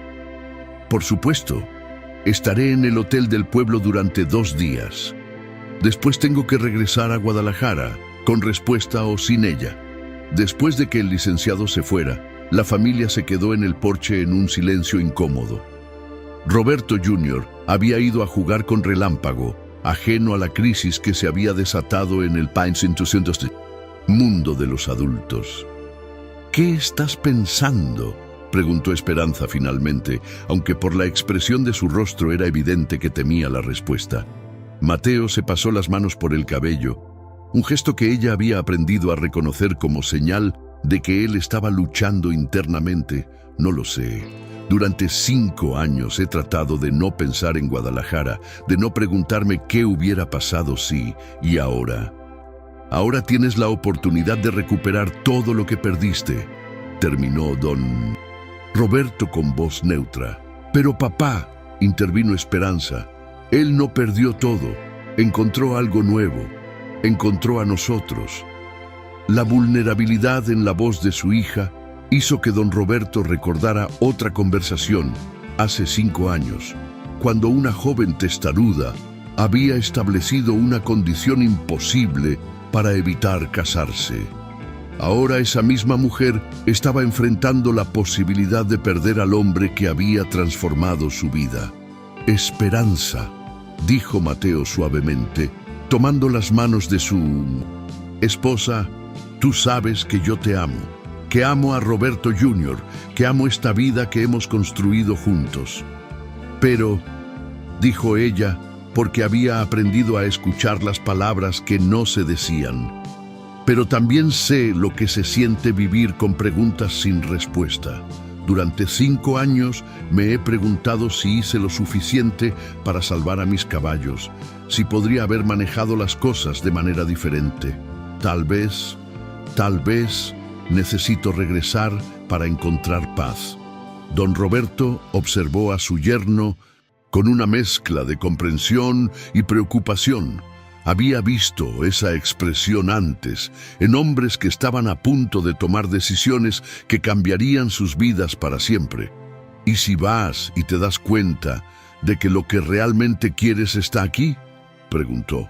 «Por supuesto, estaré en el hotel del pueblo durante 2 días. Después tengo que regresar a Guadalajara, con respuesta o sin ella». Después de que el licenciado se fuera, la familia se quedó en el porche en un silencio incómodo. Roberto Jr. había ido a jugar con Relámpago, ajeno a la crisis que se había desatado en el mundo de los adultos. «¿Qué estás pensando?», preguntó Esperanza finalmente, aunque por la expresión de su rostro era evidente que temía la respuesta. Mateo se pasó las manos por el cabello, un gesto que ella había aprendido a reconocer como señal de que él estaba luchando internamente. «No lo sé. Durante 5 años he tratado de no pensar en Guadalajara, de no preguntarme qué hubiera pasado si, y ahora tienes la oportunidad de recuperar todo lo que perdiste», terminó don Roberto con voz neutra. «Pero papá», intervino Esperanza, «él no perdió todo, encontró algo nuevo, encontró a nosotros». La vulnerabilidad en la voz de su hija hizo que don Roberto recordara otra conversación hace 5 años, cuando una joven testaruda había establecido una condición imposible para evitar casarse. Ahora esa misma mujer estaba enfrentando la posibilidad de perder al hombre que había transformado su vida. «Esperanza», dijo Mateo suavemente, tomando las manos de su esposa, «tú sabes que yo te amo, que amo a Roberto Jr., que amo esta vida que hemos construido juntos». «Pero», dijo ella, porque había aprendido a escuchar las palabras que no se decían, «pero también sé lo que se siente vivir con preguntas sin respuesta. Durante 5 años me he preguntado si hice lo suficiente para salvar a mis caballos, si podría haber manejado las cosas de manera diferente. Tal vez necesito regresar para encontrar paz». Don Roberto observó a su yerno con una mezcla de comprensión y preocupación. Había visto esa expresión antes en hombres que estaban a punto de tomar decisiones que cambiarían sus vidas para siempre. ¿Y si vas y te das cuenta de que lo que realmente quieres está aquí?, preguntó.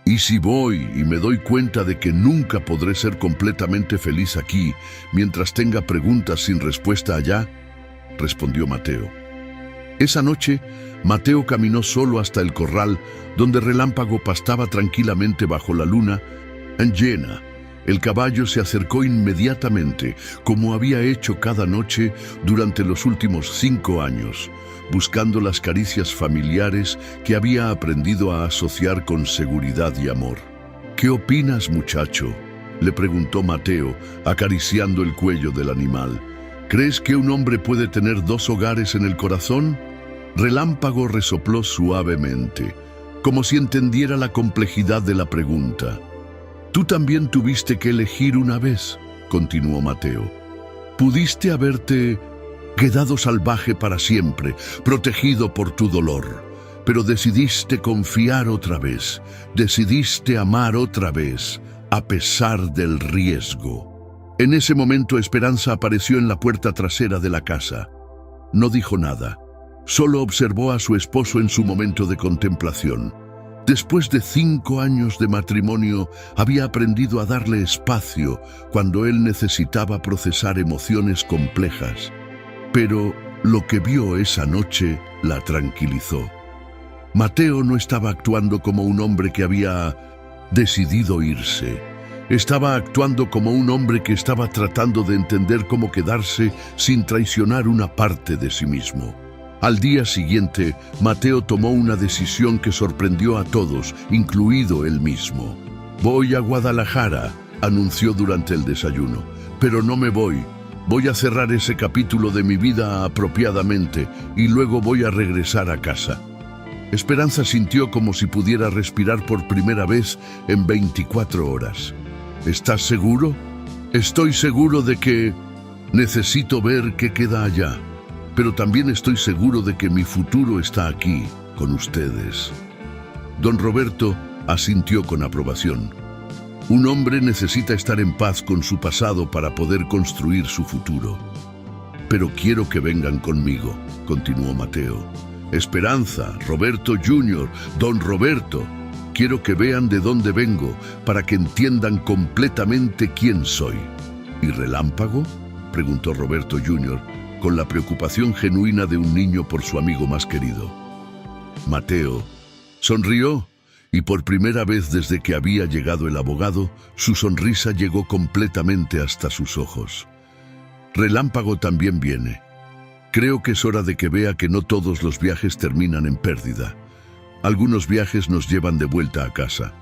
«¿Y si voy y me doy cuenta de que nunca podré ser completamente feliz aquí mientras tenga preguntas sin respuesta allá?», respondió Mateo. Esa noche, Mateo caminó solo hasta el corral donde Relámpago pastaba tranquilamente bajo la luna llena. El caballo se acercó inmediatamente, como había hecho cada noche durante los últimos 5 años, buscando las caricias familiares que había aprendido a asociar con seguridad y amor. «¿Qué opinas, muchacho?», le preguntó Mateo, acariciando el cuello del animal. «¿Crees que un hombre puede tener 2 hogares en el corazón?». Relámpago resopló suavemente, como si entendiera la complejidad de la pregunta. «Tú también tuviste que elegir una vez», continuó Mateo. «Pudiste haberte quedado salvaje para siempre, protegido por tu dolor, pero decidiste confiar otra vez, decidiste amar otra vez, a pesar del riesgo». En ese momento Esperanza apareció en la puerta trasera de la casa. No dijo nada. Solo observó a su esposo en su momento de contemplación. Después de 5 años de matrimonio, había aprendido a darle espacio cuando él necesitaba procesar emociones complejas. Pero lo que vio esa noche la tranquilizó. Mateo no estaba actuando como un hombre que había decidido irse. Estaba actuando como un hombre que estaba tratando de entender cómo quedarse sin traicionar una parte de sí mismo. Al día siguiente, Mateo tomó una decisión que sorprendió a todos, incluido él mismo. «Voy a Guadalajara», anunció durante el desayuno. «Pero no me voy. Voy a cerrar ese capítulo de mi vida apropiadamente y luego voy a regresar a casa». Esperanza sintió como si pudiera respirar por primera vez en 24 horas. «¿Estás seguro?». «Estoy seguro de que necesito ver qué queda allá. Pero también estoy seguro de que mi futuro está aquí, con ustedes». Don Roberto asintió con aprobación. «Un hombre necesita estar en paz con su pasado para poder construir su futuro». «Pero quiero que vengan conmigo», continuó Mateo. «Esperanza, Roberto Jr., Don Roberto, quiero que vean de dónde vengo para que entiendan completamente quién soy». «¿Y Relámpago?», preguntó Roberto Jr., con la preocupación genuina de un niño por su amigo más querido. Mateo sonrió y por primera vez desde que había llegado el abogado, su sonrisa llegó completamente hasta sus ojos. «Relámpago también viene. Creo que es hora de que vea que no todos los viajes terminan en pérdida. Algunos viajes nos llevan de vuelta a casa».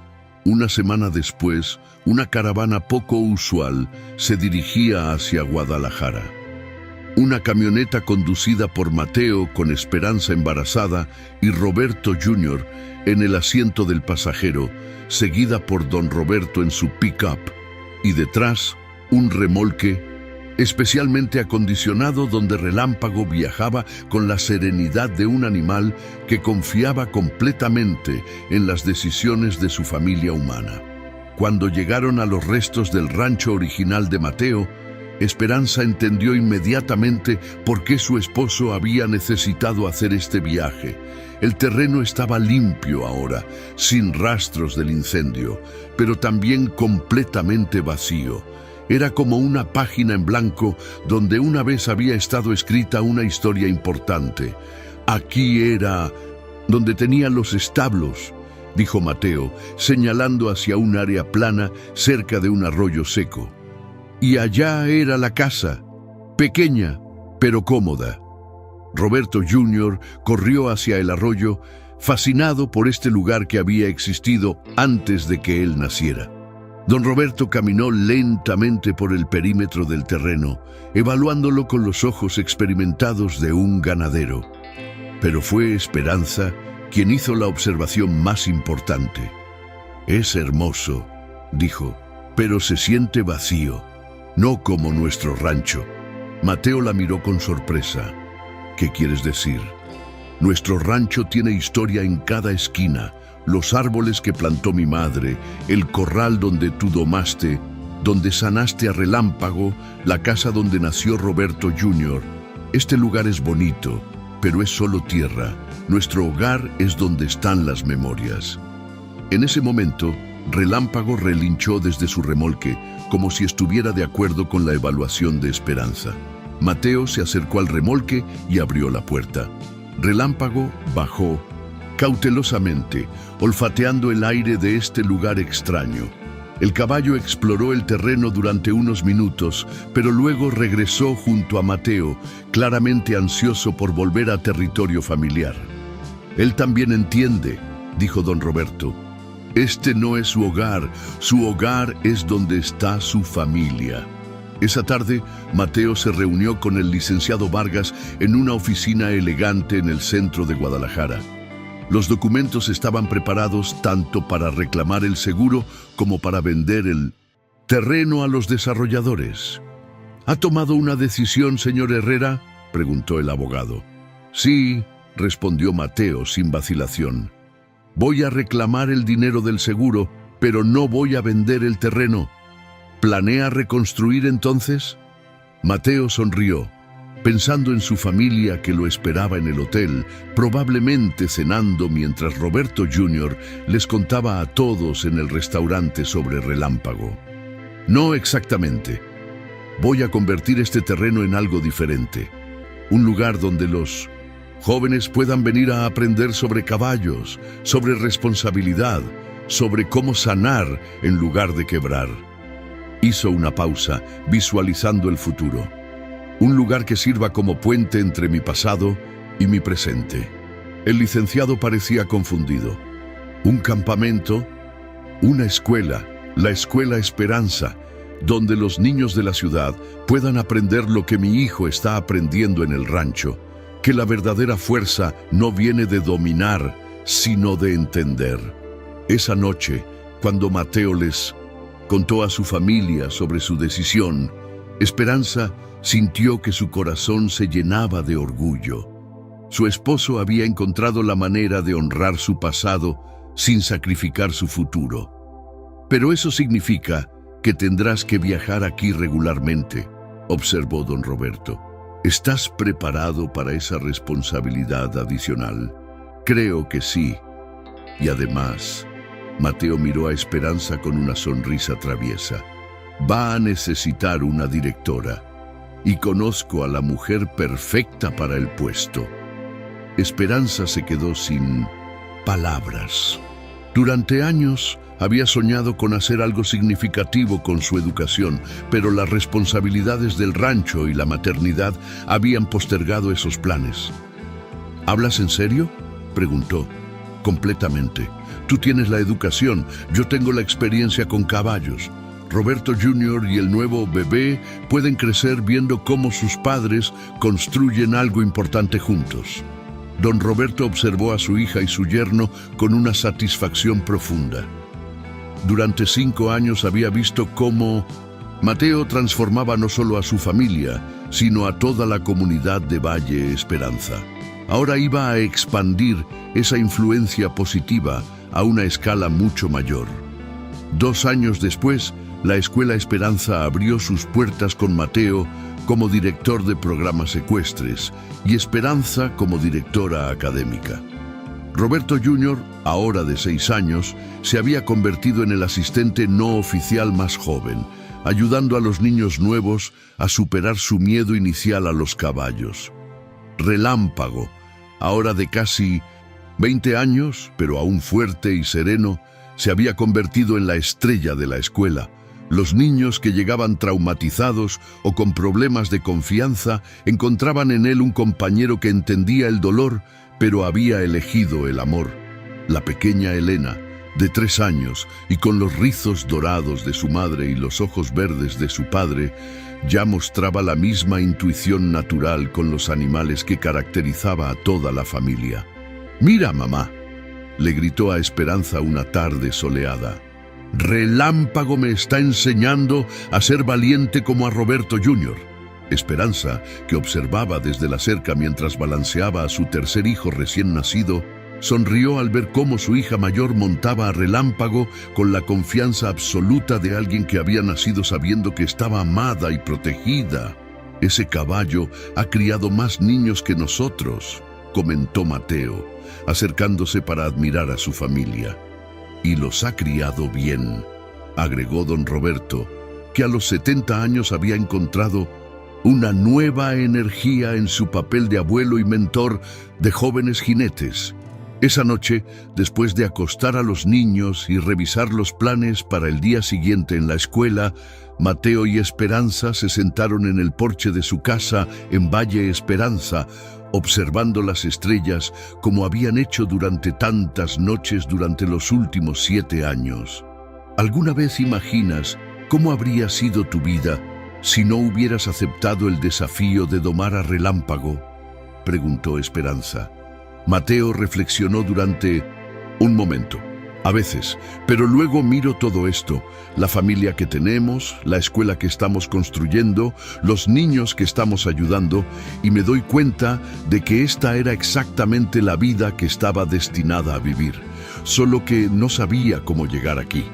Una semana después, una caravana poco usual se dirigía hacia Guadalajara. Una camioneta conducida por Mateo con Esperanza embarazada y Roberto Jr. en el asiento del pasajero, seguida por Don Roberto en su pick-up, y detrás un remolque especialmente acondicionado donde Relámpago viajaba con la serenidad de un animal que confiaba completamente en las decisiones de su familia humana. Cuando llegaron a los restos del rancho original de Mateo, Esperanza entendió inmediatamente por qué su esposo había necesitado hacer este viaje. El terreno estaba limpio ahora, sin rastros del incendio, pero también completamente vacío. Era como una página en blanco donde una vez había estado escrita una historia importante. Aquí era donde tenía los establos, dijo Mateo, señalando hacia un área plana cerca de un arroyo seco. Y allá era la casa, pequeña, pero cómoda. Roberto Jr. corrió hacia el arroyo, fascinado por este lugar que había existido antes de que él naciera. Don Roberto caminó lentamente por el perímetro del terreno, evaluándolo con los ojos experimentados de un ganadero. Pero fue Esperanza quien hizo la observación más importante. «Es hermoso», dijo, «pero se siente vacío, no como nuestro rancho». Mateo la miró con sorpresa. «¿Qué quieres decir?» «Nuestro rancho tiene historia en cada esquina. Los árboles que plantó mi madre, el corral donde tú domaste, donde sanaste a Relámpago, la casa donde nació Roberto Jr. Este lugar es bonito, pero es solo tierra. Nuestro hogar es donde están las memorias». En ese momento, Relámpago relinchó desde su remolque, como si estuviera de acuerdo con la evaluación de Esperanza. Mateo se acercó al remolque y abrió la puerta. Relámpago bajó cautelosamente, olfateando el aire de este lugar extraño. El caballo exploró el terreno durante unos minutos, pero luego regresó junto a Mateo, claramente ansioso por volver a territorio familiar. «Él también entiende», dijo don Roberto. «Este no es su hogar es donde está su familia». Esa tarde, Mateo se reunió con el licenciado Vargas en una oficina elegante en el centro de Guadalajara. Los documentos estaban preparados tanto para reclamar el seguro como para vender el terreno a los desarrolladores. «¿Ha tomado una decisión, señor Herrera?», preguntó el abogado. «Sí», respondió Mateo sin vacilación. «Voy a reclamar el dinero del seguro, pero no voy a vender el terreno». «¿Planea reconstruir entonces?». Mateo sonrió, pensando en su familia que lo esperaba en el hotel, probablemente cenando mientras Roberto Jr. les contaba a todos en el restaurante sobre Relámpago. «No exactamente. Voy a convertir este terreno en algo diferente. Un lugar donde los jóvenes puedan venir a aprender sobre caballos, sobre responsabilidad, sobre cómo sanar en lugar de quebrar». Hizo una pausa, visualizando el futuro. «Un lugar que sirva como puente entre mi pasado y mi presente». El licenciado parecía confundido. «¿Un campamento?». «Una escuela, la Escuela Esperanza, donde los niños de la ciudad puedan aprender lo que mi hijo está aprendiendo en el rancho, que la verdadera fuerza no viene de dominar, sino de entender». Esa noche, cuando Mateo les contó a su familia sobre su decisión, Esperanza sintió que su corazón se llenaba de orgullo. Su esposo había encontrado la manera de honrar su pasado sin sacrificar su futuro. «Pero eso significa que tendrás que viajar aquí regularmente», observó don Roberto. «¿Estás preparado para esa responsabilidad adicional?». «Creo que sí. Y además», Mateo miró a Esperanza con una sonrisa traviesa, «va a necesitar una directora. Y conozco a la mujer perfecta para el puesto». Esperanza se quedó sin palabras. Durante años había soñado con hacer algo significativo con su educación, pero las responsabilidades del rancho y la maternidad habían postergado esos planes. «¿Hablas en serio?», preguntó. «Completamente. Tú tienes la educación, yo tengo la experiencia con caballos. Roberto Jr. y el nuevo bebé pueden crecer viendo cómo sus padres construyen algo importante juntos». Don Roberto observó a su hija y su yerno con una satisfacción profunda. Durante 5 años había visto cómo Mateo transformaba no solo a su familia, sino a toda la comunidad de Valle Esperanza. Ahora iba a expandir esa influencia positiva a una escala mucho mayor. 2 años después, la Escuela Esperanza abrió sus puertas con Mateo como director de programas ecuestres y Esperanza como directora académica. Roberto Jr., ahora de 6 años, se había convertido en el asistente no oficial más joven, ayudando a los niños nuevos a superar su miedo inicial a los caballos. Relámpago, ahora de casi 20 años, pero aún fuerte y sereno, se había convertido en la estrella de la escuela. Los niños que llegaban traumatizados o con problemas de confianza encontraban en él un compañero que entendía el dolor, pero había elegido el amor. La pequeña Elena, de 3 años y con los rizos dorados de su madre y los ojos verdes de su padre, ya mostraba la misma intuición natural con los animales que caracterizaba a toda la familia. «Mira, mamá», le gritó a Esperanza una tarde soleada. «Relámpago me está enseñando a ser valiente como a Roberto Jr.» Esperanza, que observaba desde la cerca mientras balanceaba a su tercer hijo recién nacido, sonrió al ver cómo su hija mayor montaba a Relámpago con la confianza absoluta de alguien que había nacido sabiendo que estaba amada y protegida. «Ese caballo ha criado más niños que nosotros», comentó Mateo, acercándose para admirar a su familia. «Y los ha criado bien», agregó don Roberto, que a los 70 años había encontrado una nueva energía en su papel de abuelo y mentor de jóvenes jinetes. Esa noche, después de acostar a los niños y revisar los planes para el día siguiente en la escuela, Mateo y Esperanza se sentaron en el porche de su casa en Valle Esperanza, observando las estrellas como habían hecho durante tantas noches durante los últimos 7 años. ¿Alguna vez imaginas cómo habría sido tu vida si no hubieras aceptado el desafío de domar a Relámpago?, preguntó Esperanza. Mateo reflexionó durante un momento. «A veces, pero luego miro todo esto, la familia que tenemos, la escuela que estamos construyendo, los niños que estamos ayudando, y me doy cuenta de que esta era exactamente la vida que estaba destinada a vivir, solo que no sabía cómo llegar aquí.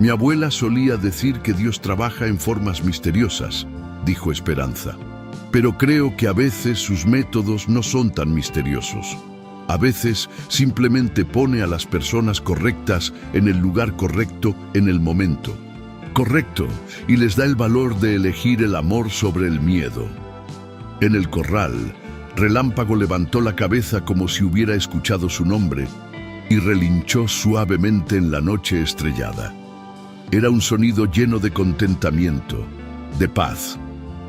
Mi abuela solía decir que Dios trabaja en formas misteriosas», dijo Esperanza, «pero creo que a veces sus métodos no son tan misteriosos. A veces simplemente pone a las personas correctas en el lugar correcto en el momento correcto y les da el valor de elegir el amor sobre el miedo». En el corral, Relámpago levantó la cabeza como si hubiera escuchado su nombre y relinchó suavemente en la noche estrellada. Era un sonido lleno de contentamiento, de paz,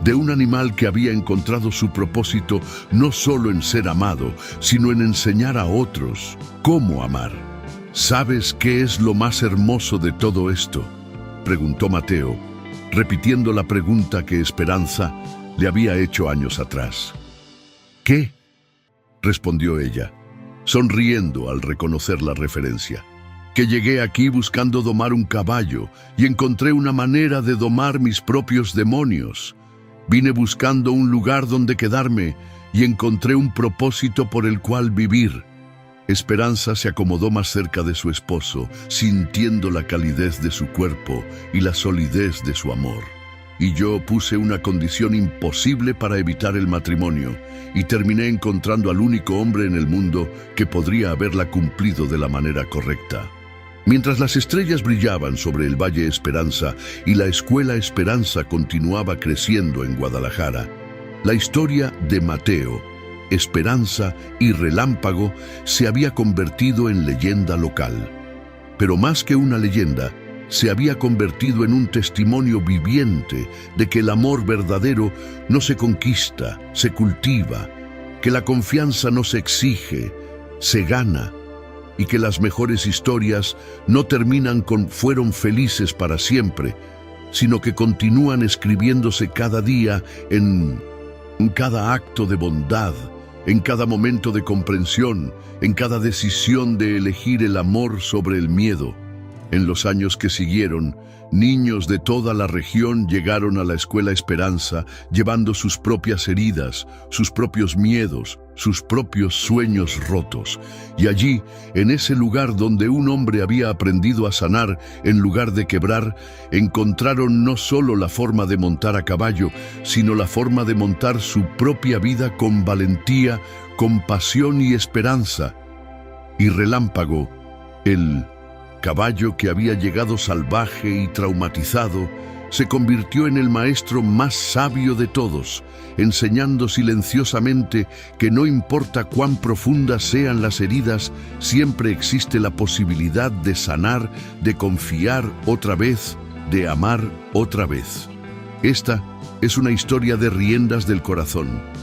de un animal que había encontrado su propósito no solo en ser amado, sino en enseñar a otros cómo amar. «¿Sabes qué es lo más hermoso de todo esto?», preguntó Mateo, repitiendo la pregunta que Esperanza le había hecho años atrás. «¿Qué?», respondió ella, sonriendo al reconocer la referencia. «Que llegué aquí buscando domar un caballo y encontré una manera de domar mis propios demonios. Vine buscando un lugar donde quedarme y encontré un propósito por el cual vivir». Esperanza se acomodó más cerca de su esposo, sintiendo la calidez de su cuerpo y la solidez de su amor. «Y yo puse una condición imposible para evitar el matrimonio y terminé encontrando al único hombre en el mundo que podría haberla cumplido de la manera correcta». Mientras las estrellas brillaban sobre el Valle Esperanza y la Escuela Esperanza continuaba creciendo en Guadalajara, la historia de Mateo, Esperanza y Relámpago se había convertido en leyenda local. Pero más que una leyenda, se había convertido en un testimonio viviente de que el amor verdadero no se conquista, se cultiva, que la confianza no se exige, se gana, y que las mejores historias no terminan con «fueron felices para siempre», sino que continúan escribiéndose cada día en cada acto de bondad, en cada momento de comprensión, en cada decisión de elegir el amor sobre el miedo. En los años que siguieron, niños de toda la región llegaron a la Escuela Esperanza llevando sus propias heridas, sus propios miedos, sus propios sueños rotos. Y allí, en ese lugar donde un hombre había aprendido a sanar en lugar de quebrar, encontraron no solo la forma de montar a caballo, sino la forma de montar su propia vida con valentía, compasión y esperanza. Y Relámpago, el caballo que había llegado salvaje y traumatizado, se convirtió en el maestro más sabio de todos, enseñando silenciosamente que no importa cuán profundas sean las heridas, siempre existe la posibilidad de sanar, de confiar otra vez, de amar otra vez. Esta es una historia de riendas del corazón.